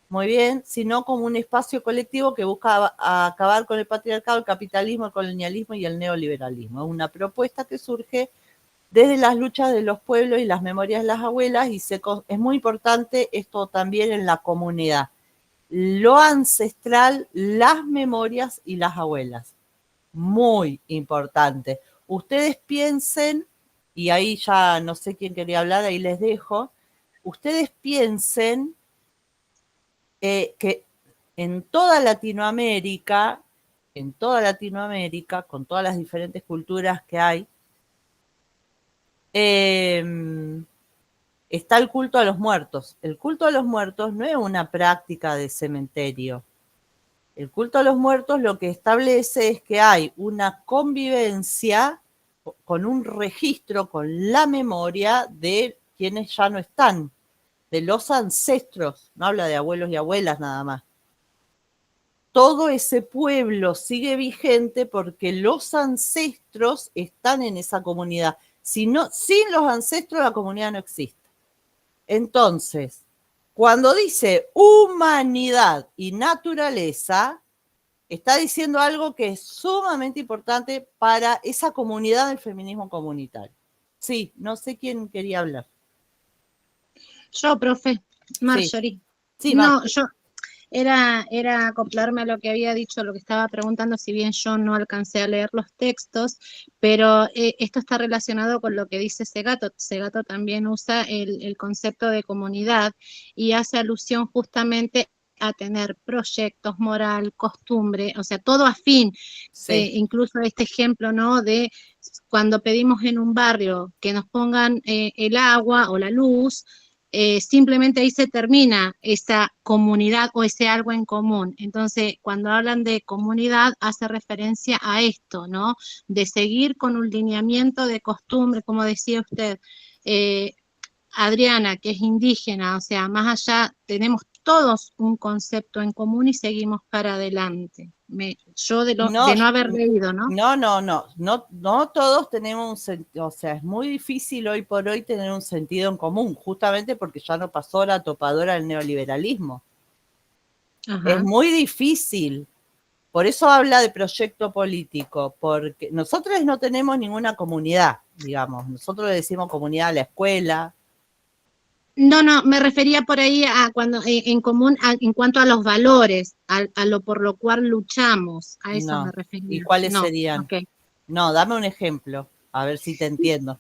muy bien, sino como un espacio colectivo que busca acabar con el patriarcado, el capitalismo, el colonialismo y el neoliberalismo. Es una propuesta que surge desde las luchas de los pueblos y las memorias de las abuelas, y es muy importante esto también en la comunidad. Lo ancestral, las memorias y las abuelas. Muy importante. Ustedes piensen, y ahí ya no sé quién quería hablar, ahí les dejo, ustedes piensen que en toda Latinoamérica, con todas las diferentes culturas que hay, está el culto a los muertos. El culto a los muertos no es una práctica de cementerio. El culto a los muertos lo que establece es que hay una convivencia con un registro, con la memoria de quienes ya no están, de los ancestros. No habla de abuelos y abuelas nada más. Todo ese pueblo sigue vigente porque los ancestros están en esa comunidad. Sin los ancestros la comunidad no existe. Entonces, cuando dice humanidad y naturaleza, está diciendo algo que es sumamente importante para esa comunidad del feminismo comunitario. Sí, no sé quién quería hablar. Yo, profe, Marjorie. Sí, no, yo era acoplarme a lo que había dicho, lo que estaba preguntando, si bien yo no alcancé a leer los textos, pero esto está relacionado con lo que dice Segato. Segato también usa el concepto de comunidad y hace alusión justamente a tener proyectos, moral, costumbre, o sea, todo afín. Sí. Incluso este ejemplo, ¿no? De cuando pedimos en un barrio que nos pongan el agua o la luz, simplemente ahí se termina esa comunidad o ese algo en común. Entonces, cuando hablan de comunidad, hace referencia a esto, ¿no? De seguir con un lineamiento de costumbre, como decía usted, Adriana, que es indígena, o sea, más allá, tenemos todos un concepto en común y seguimos para adelante. Yo de no haber leído, ¿no? No todos tenemos un sentido, o sea, es muy difícil hoy por hoy tener un sentido en común, justamente porque ya no pasó la topadora del neoliberalismo. Ajá. Es muy difícil. Por eso habla de proyecto político, porque nosotros no tenemos ninguna comunidad, digamos. Nosotros le decimos comunidad a la escuela. No, me refería por ahí a cuando en común en cuanto a los valores, a lo por lo cual luchamos, a eso me refería. ¿Y cuáles serían? Okay. No, dame un ejemplo, a ver si te entiendo.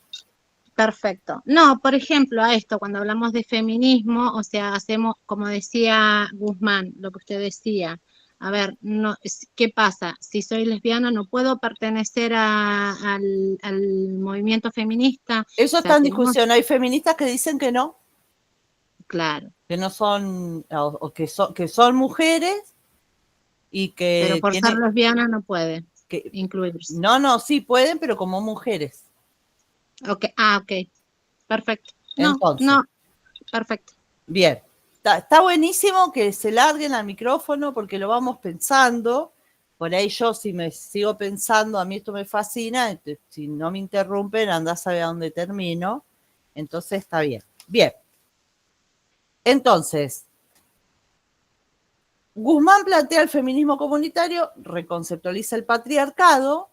Perfecto. No, por ejemplo, a esto, cuando hablamos de feminismo, o sea, hacemos, como decía Guzmán, lo que usted decía, a ver, no, ¿qué pasa? Si soy lesbiana, no puedo pertenecer al movimiento feminista. Eso está en discusión. Hay feministas que dicen que no. Claro. Que no son, o que son mujeres y que... Pero por ser lesbiana no puede incluirse. No, sí pueden, pero como mujeres. Ok, ok. Perfecto. Entonces, perfecto. Bien. Está buenísimo que se larguen al micrófono porque lo vamos pensando. Por ahí yo, si me sigo pensando, a mí esto me fascina. Si no me interrumpen, anda a saber a dónde termino. Entonces está bien. Bien. Entonces, Guzmán plantea el feminismo comunitario, reconceptualiza el patriarcado,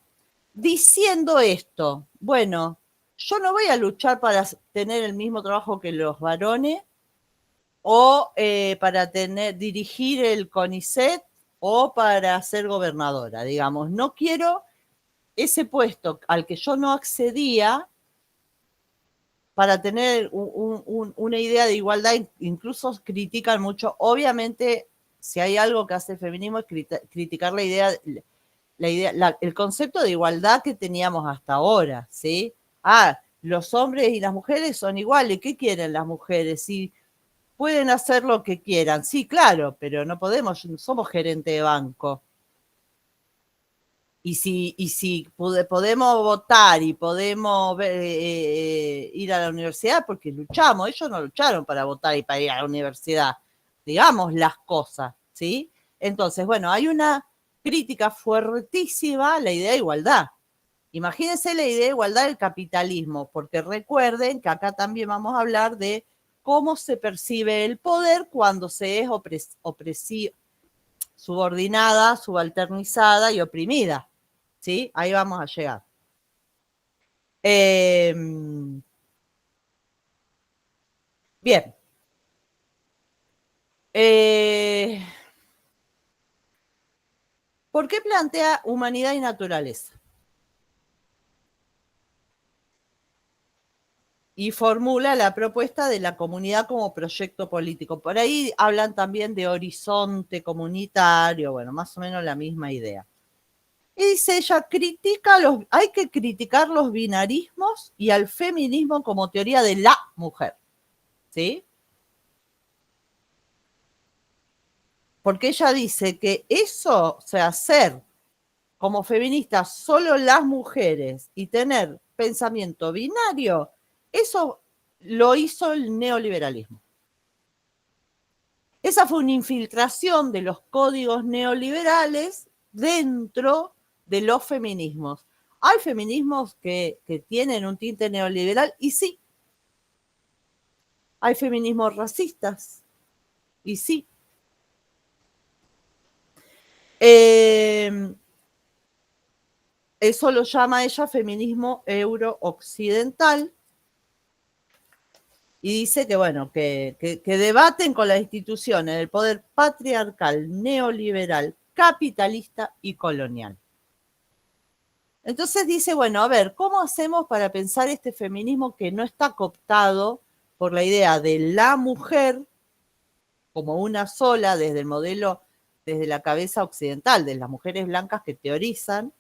diciendo esto: bueno, yo no voy a luchar para tener el mismo trabajo que los varones, o para dirigir el CONICET, o para ser gobernadora, digamos. No quiero ese puesto al que yo no accedía para tener una idea de igualdad. Incluso critican mucho, obviamente, si hay algo que hace el feminismo es criticar el concepto de igualdad que teníamos hasta ahora, ¿sí? Los hombres y las mujeres son iguales. ¿Qué quieren las mujeres? Sí, pueden hacer lo que quieran. Sí, claro, pero no somos gerente de banco. Y si podemos votar y podemos ir a la universidad, porque luchamos. Ellos no lucharon para votar y para ir a la universidad. Digamos las cosas, ¿sí? Entonces, bueno, hay una crítica fuertísima a la idea de igualdad. Imagínense la idea de igualdad del capitalismo, porque recuerden que acá también vamos a hablar de cómo se percibe el poder cuando se es subordinada, subalternizada y oprimida. ¿Sí? Ahí vamos a llegar. Bien. ¿Por qué plantea humanidad y naturaleza? Y formula la propuesta de la comunidad como proyecto político. Por ahí hablan también de horizonte comunitario, bueno, más o menos la misma idea. Y dice ella, hay que criticar los binarismos y al feminismo como teoría de la mujer, ¿sí? Porque ella dice que eso, o sea, ser como feministas solo las mujeres y tener pensamiento binario, eso lo hizo el neoliberalismo. Esa fue una infiltración de los códigos neoliberales dentro de los feminismos. Hay feminismos que tienen un tinte neoliberal y sí. Hay feminismos racistas y sí. Eso lo llama ella feminismo euro-occidental. Y dice que, bueno, que debaten con las instituciones del poder patriarcal, neoliberal, capitalista y colonial. Entonces dice, bueno, a ver, ¿cómo hacemos para pensar este feminismo que no está cooptado por la idea de la mujer como una sola desde el modelo, desde la cabeza occidental, de las mujeres blancas que teorizan,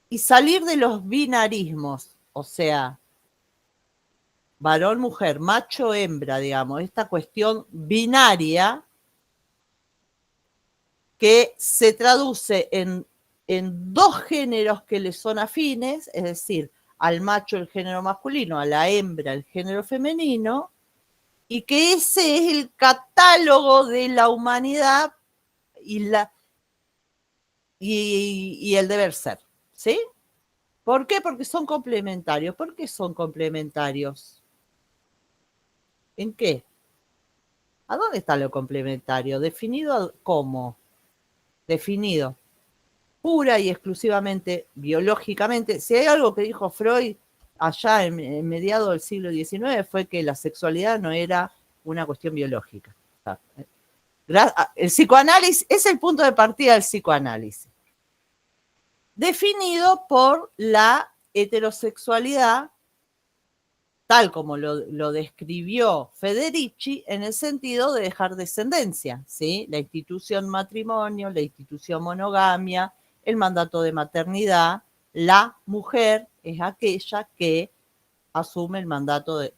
y salir de los binarismos, o sea, varón, mujer, macho, hembra, digamos, esta cuestión binaria que se traduce en dos géneros que le son afines, es decir, al macho el género masculino, a la hembra el género femenino, y que ese es el catálogo de la humanidad y el deber ser, ¿sí? ¿Por qué? Porque son complementarios. ¿Por qué son complementarios? ¿En qué? ¿A dónde está lo complementario? ¿Definido cómo? Definido pura y exclusivamente biológicamente. Si hay algo que dijo Freud allá en mediados del siglo XIX fue que la sexualidad no era una cuestión biológica. El psicoanálisis es el punto de partida del psicoanálisis. Definido por la heterosexualidad, tal como lo describió Federici, en el sentido de dejar descendencia, ¿sí? La institución matrimonio, la institución monogamia, el mandato de maternidad, la mujer es aquella que asume el mandato de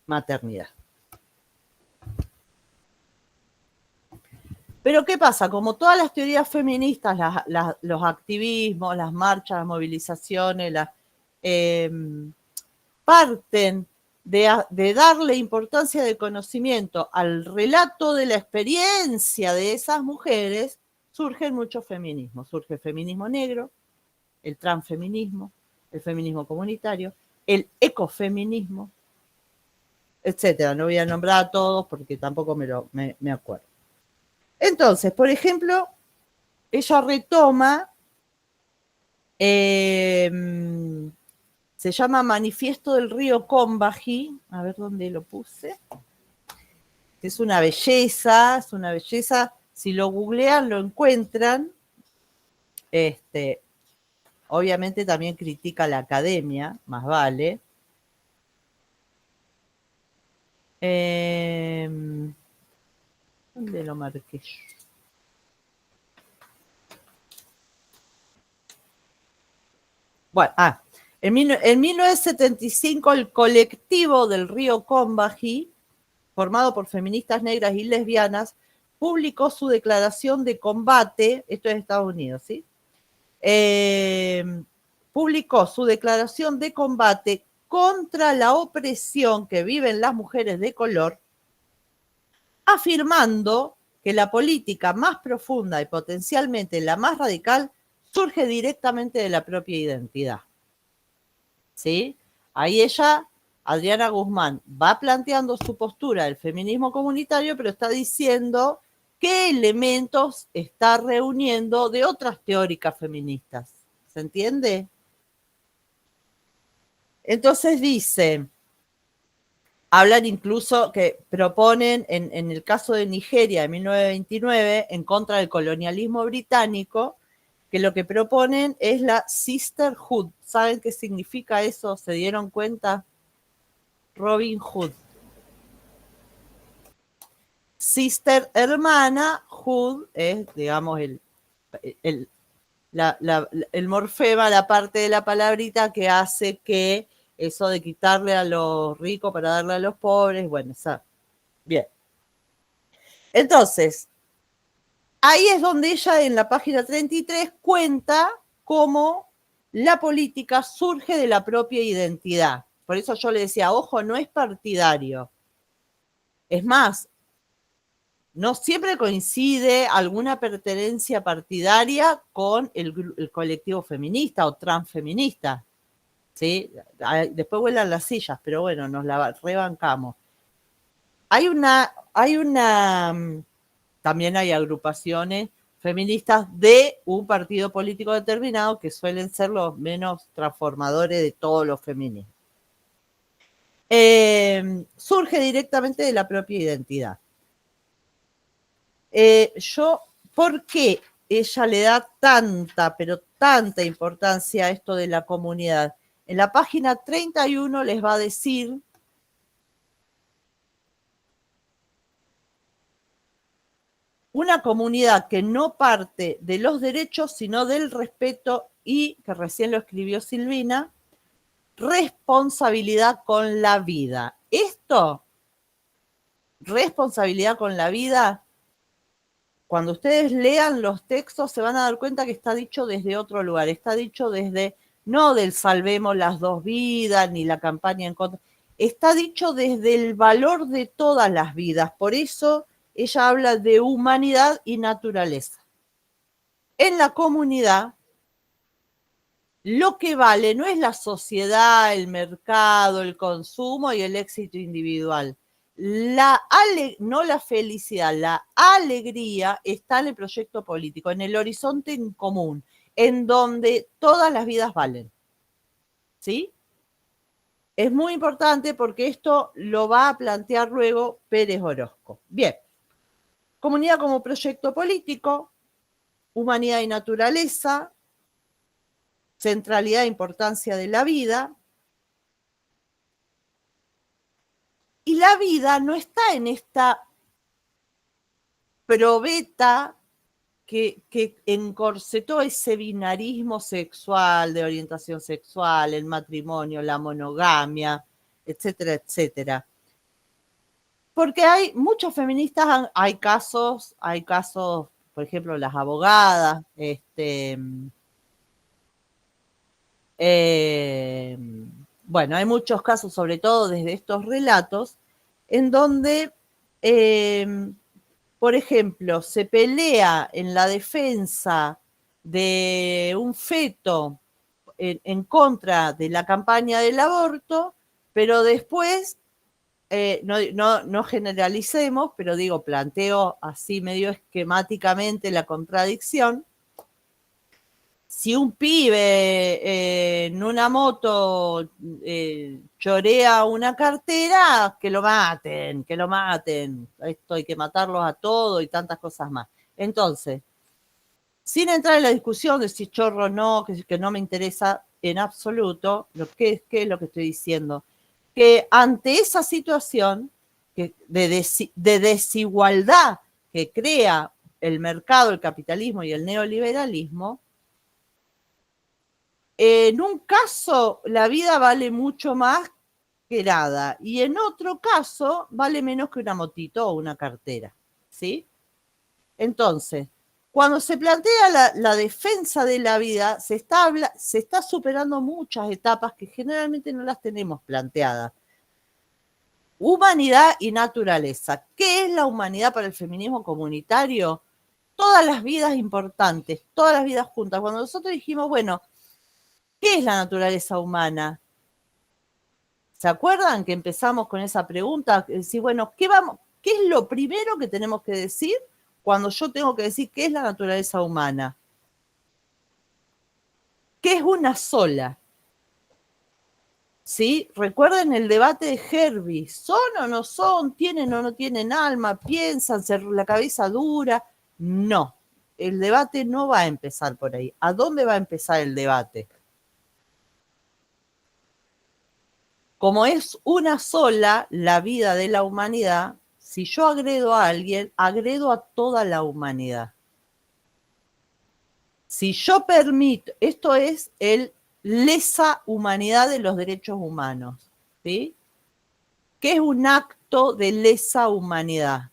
maternidad. Pero ¿qué pasa? Como todas las teorías feministas, los activismos, las marchas, las movilizaciones, parten de darle importancia de conocimiento al relato de la experiencia de esas mujeres, surgen muchos feminismos. Surge el feminismo negro, el transfeminismo, el feminismo comunitario, el ecofeminismo, etcétera. No voy a nombrar a todos porque tampoco me acuerdo. Entonces, por ejemplo, ella retoma, se llama Manifiesto del Río Combahee, a ver dónde lo puse. Es una belleza, si lo googlean lo encuentran. Obviamente también critica la academia, más vale. ¿Dónde lo marqué yo? Bueno, en 1975 el colectivo del Río Combahee, formado por feministas negras y lesbianas, publicó su declaración de combate, esto es Estados Unidos, ¿sí? Publicó su declaración de combate contra la opresión que viven las mujeres de color, afirmando que la política más profunda y potencialmente la más radical surge directamente de la propia identidad. ¿Sí? Ahí ella, Adriana Guzmán, va planteando su postura del feminismo comunitario, pero está diciendo qué elementos está reuniendo de otras teóricas feministas. ¿Se entiende? Entonces dice, hablan incluso que proponen, en el caso de Nigeria de 1929, en contra del colonialismo británico, que lo que proponen es la sisterhood. ¿Saben qué significa eso? ¿Se dieron cuenta? Robin Hood. Sister, hermana, hood es, digamos, el morfema, la parte de la palabrita que hace que eso de quitarle a los ricos para darle a los pobres, bueno, bien. Entonces, ahí es donde ella en la página 33 cuenta cómo la política surge de la propia identidad. Por eso yo le decía, ojo, no es partidario. Es más, no siempre coincide alguna pertenencia partidaria con el colectivo feminista o transfeminista. ¿Sí? Después vuelan las sillas, pero bueno, nos la rebancamos. También hay agrupaciones feministas de un partido político determinado que suelen ser los menos transformadores de todos los feminismos. Surge directamente de la propia identidad. ¿Por qué ella le da tanta, pero tanta importancia a esto de la comunidad? En la página 31 les va a decir una comunidad que no parte de los derechos, sino del respeto y, que recién lo escribió Silvina, responsabilidad con la vida. Esto, responsabilidad con la vida, cuando ustedes lean los textos se van a dar cuenta que está dicho desde otro lugar, está dicho desde, no del salvemos las dos vidas, ni la campaña en contra, está dicho desde el valor de todas las vidas, por eso ella habla de humanidad y naturaleza. En la comunidad, lo que vale no es la sociedad, el mercado, el consumo y el éxito individual. No la felicidad, la alegría está en el proyecto político, en el horizonte en común, en donde todas las vidas valen. ¿Sí? Es muy importante porque esto lo va a plantear luego Pérez Orozco. Bien. Comunidad como proyecto político, humanidad y naturaleza, centralidad e importancia de la vida. Y la vida no está en esta probeta que encorsetó ese binarismo sexual, de orientación sexual, el matrimonio, la monogamia, etcétera, etcétera. Porque hay muchos feministas, hay casos, por ejemplo, las abogadas, bueno, hay muchos casos, sobre todo desde estos relatos, en donde, por ejemplo, se pelea en la defensa de un feto en contra de la campaña del aborto, pero después, no generalicemos, pero digo, planteo así medio esquemáticamente la contradicción. Si un pibe en una moto chorea una cartera, que lo maten, esto hay que matarlos a todos y tantas cosas más. Entonces, sin entrar en la discusión de si chorro o no, que no me interesa en absoluto, ¿qué es lo que estoy diciendo? Que ante esa situación de desigualdad que crea el mercado, el capitalismo y el neoliberalismo, en un caso la vida vale mucho más que nada y en otro caso vale menos que una motito o una cartera, ¿sí? Entonces, cuando se plantea la defensa de la vida, se está superando muchas etapas que generalmente no las tenemos planteadas. Humanidad y naturaleza. ¿Qué es la humanidad para el feminismo comunitario? Todas las vidas importantes, todas las vidas juntas. Cuando nosotros dijimos, bueno, ¿qué es la naturaleza humana? ¿Se acuerdan que empezamos con esa pregunta? Decir, bueno, ¿qué es lo primero que tenemos que decir cuando yo tengo que decir qué es la naturaleza humana, que es una sola. ¿Sí? Recuerden el debate de Herbie, ¿son o no son? ¿Tienen o no tienen alma? ¿Piensan? ¿La cabeza dura? No, el debate no va a empezar por ahí. ¿A dónde va a empezar el debate? Como es una sola la vida de la humanidad, si yo agredo a alguien, agredo a toda la humanidad. Si yo permito, esto es el lesa humanidad de los derechos humanos, ¿sí? ¿Qué es un acto de lesa humanidad?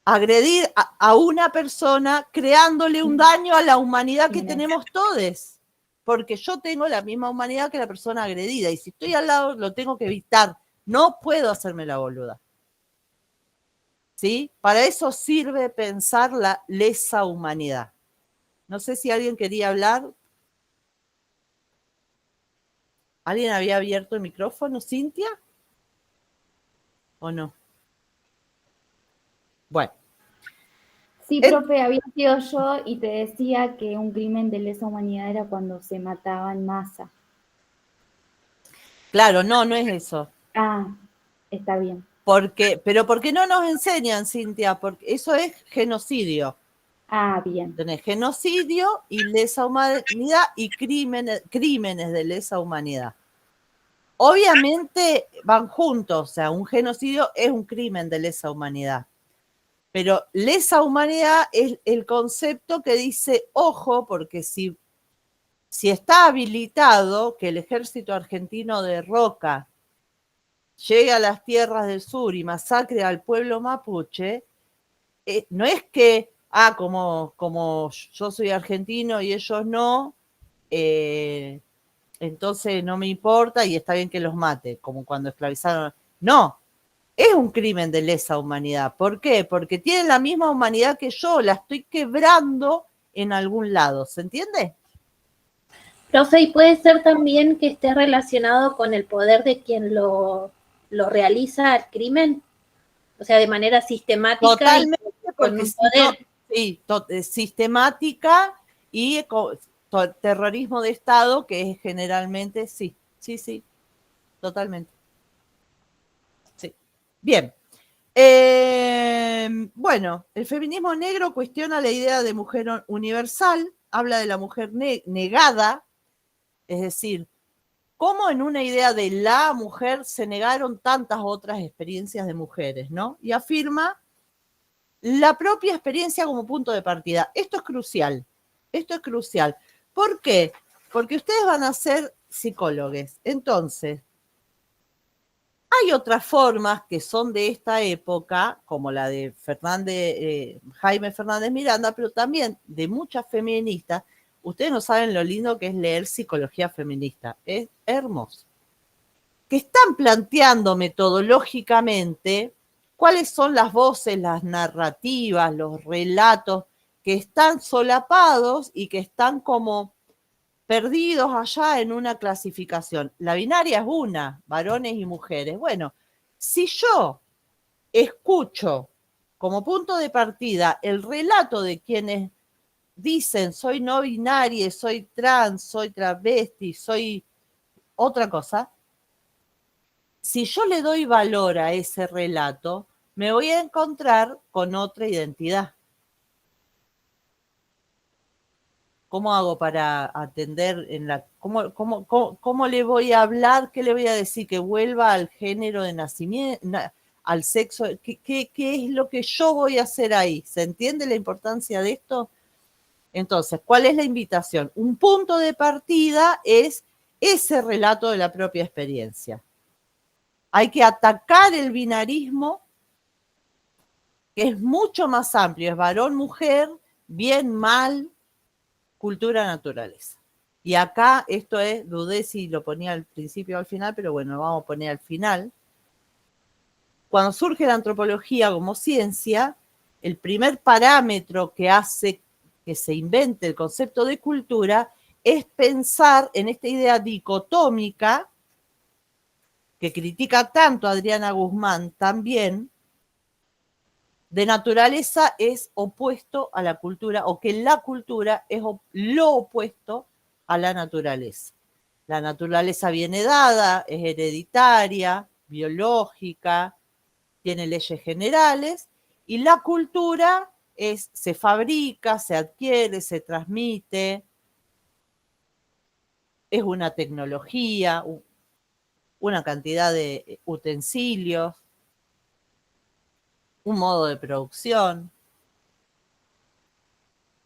Agredir a una persona creándole un daño a la humanidad que tenemos todos. Porque yo tengo la misma humanidad que la persona agredida. Y si estoy al lado, lo tengo que evitar. No puedo hacerme la boluda. ¿Sí? Para eso sirve pensar la lesa humanidad. No sé si alguien quería hablar. ¿Alguien había abierto el micrófono, Cintia? ¿O no? Bueno. Sí, profe, había sido yo y te decía que un crimen de lesa humanidad era cuando se mataba en masa. Claro, no es eso. Ah, está bien. Pero ¿por qué no nos enseñan, Cintia? Porque eso es genocidio. Ah, bien. Tenés genocidio y lesa humanidad y crímenes de lesa humanidad. Obviamente van juntos, o sea, un genocidio es un crimen de lesa humanidad. Pero lesa humanidad es el concepto que dice, ojo, porque si está habilitado que el ejército argentino de Roca llegue a las tierras del sur y masacre al pueblo mapuche, no es que, como yo soy argentino y ellos no, entonces no me importa y está bien que los mate, como cuando esclavizaron. No, es un crimen de lesa humanidad. ¿Por qué? Porque tienen la misma humanidad que yo, la estoy quebrando en algún lado, ¿se entiende? Profe, ¿y puede ser también que esté relacionado con el poder de quien lo realiza el crimen? O sea, de manera sistemática. Totalmente, y porque con un poder. sí, sistemática y terrorismo de Estado, que es generalmente, sí, totalmente. Sí. Bien. Bueno, el feminismo negro cuestiona la idea de mujer universal, habla de la mujer negada, es decir, cómo en una idea de la mujer se negaron tantas otras experiencias de mujeres, ¿no? Y afirma la propia experiencia como punto de partida. Esto es crucial. ¿Por qué? Porque ustedes van a ser psicólogos. Entonces, hay otras formas que son de esta época, como la de Jaime Fernández Miranda, pero también de muchas feministas. Ustedes no saben lo lindo que es leer psicología feminista. Es hermoso. Que están planteando metodológicamente cuáles son las voces, las narrativas, los relatos que están solapados y que están como perdidos allá en una clasificación. La binaria es una, varones y mujeres. Bueno, si yo escucho como punto de partida el relato de quienes dicen soy no binaria, soy trans, soy travesti, soy otra cosa, si yo le doy valor a ese relato, me voy a encontrar con otra identidad. ¿Cómo hago para atender cómo le voy a hablar? ¿Qué le voy a decir? Que vuelva al género de nacimiento, al sexo. ¿Qué es lo que yo voy a hacer ahí? ¿Se entiende la importancia de esto? Entonces, ¿cuál es la invitación? Un punto de partida es ese relato de la propia experiencia. Hay que atacar el binarismo, que es mucho más amplio, es varón, mujer, bien, mal, cultura, naturaleza. Y acá esto es, dudé si lo ponía al principio o al final, pero bueno, lo vamos a poner al final. Cuando surge la antropología como ciencia, el primer parámetro que hace que se invente el concepto de cultura es pensar en esta idea dicotómica que critica tanto Adriana Guzmán también, de naturaleza es opuesto a la cultura, o que la cultura es lo opuesto a la naturaleza. La naturaleza viene dada, es hereditaria, biológica, tiene leyes generales, y la cultura se fabrica, se adquiere, se transmite, es una tecnología, una cantidad de utensilios, un modo de producción.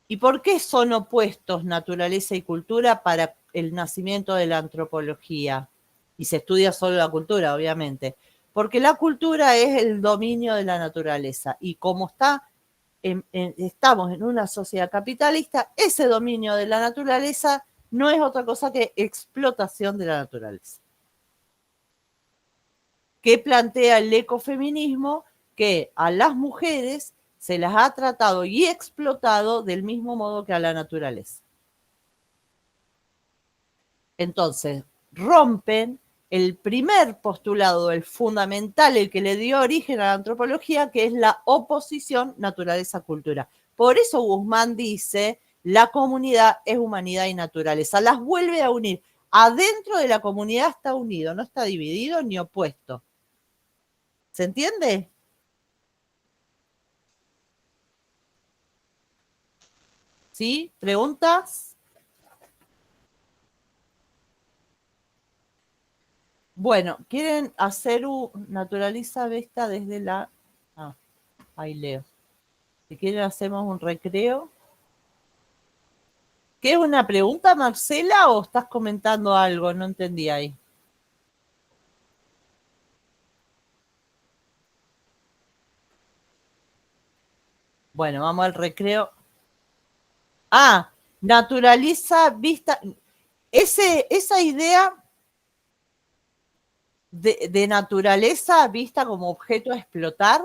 ¿Y por qué son opuestos naturaleza y cultura para el nacimiento de la antropología? Y se estudia solo la cultura, obviamente. Porque la cultura es el dominio de la naturaleza. Y como estamos en una sociedad capitalista, ese dominio de la naturaleza no es otra cosa que explotación de la naturaleza. ¿Qué plantea el ecofeminismo? Que a las mujeres se las ha tratado y explotado del mismo modo que a la naturaleza. Entonces, rompen el primer postulado, el fundamental, el que le dio origen a la antropología, que es la oposición naturaleza-cultura. Por eso Guzmán dice, la comunidad es humanidad y naturaleza. Las vuelve a unir. Adentro de la comunidad está unido, no está dividido ni opuesto. ¿Se entiende? ¿Sí? ¿Preguntas? Bueno, ¿quieren hacer un naturaliza Vesta desde la... Ah, ahí leo. Si quieren hacemos un recreo. ¿Qué es una pregunta, Marcela, o estás comentando algo? No entendí ahí. Bueno, vamos al recreo. Ah, naturaliza vista. Esa idea de naturaleza vista como objeto a explotar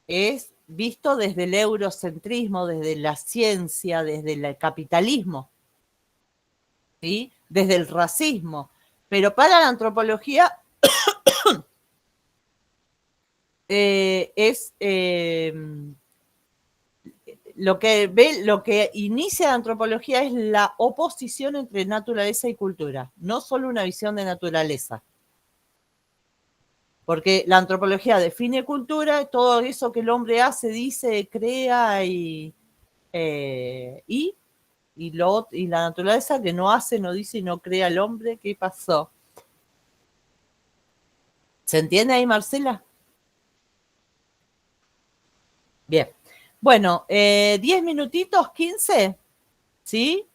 es visto desde el eurocentrismo, desde la ciencia, desde el capitalismo, ¿sí? Desde el racismo. Pero para la antropología lo que inicia la antropología es la oposición entre naturaleza y cultura, no solo una visión de naturaleza. Porque la antropología define cultura, todo eso que el hombre hace, dice, crea y la naturaleza que no hace, no dice y no crea el hombre. ¿Qué pasó? ¿Se entiende ahí, Marcela? Bien. Bueno, 10 minutitos, 15, ¿sí?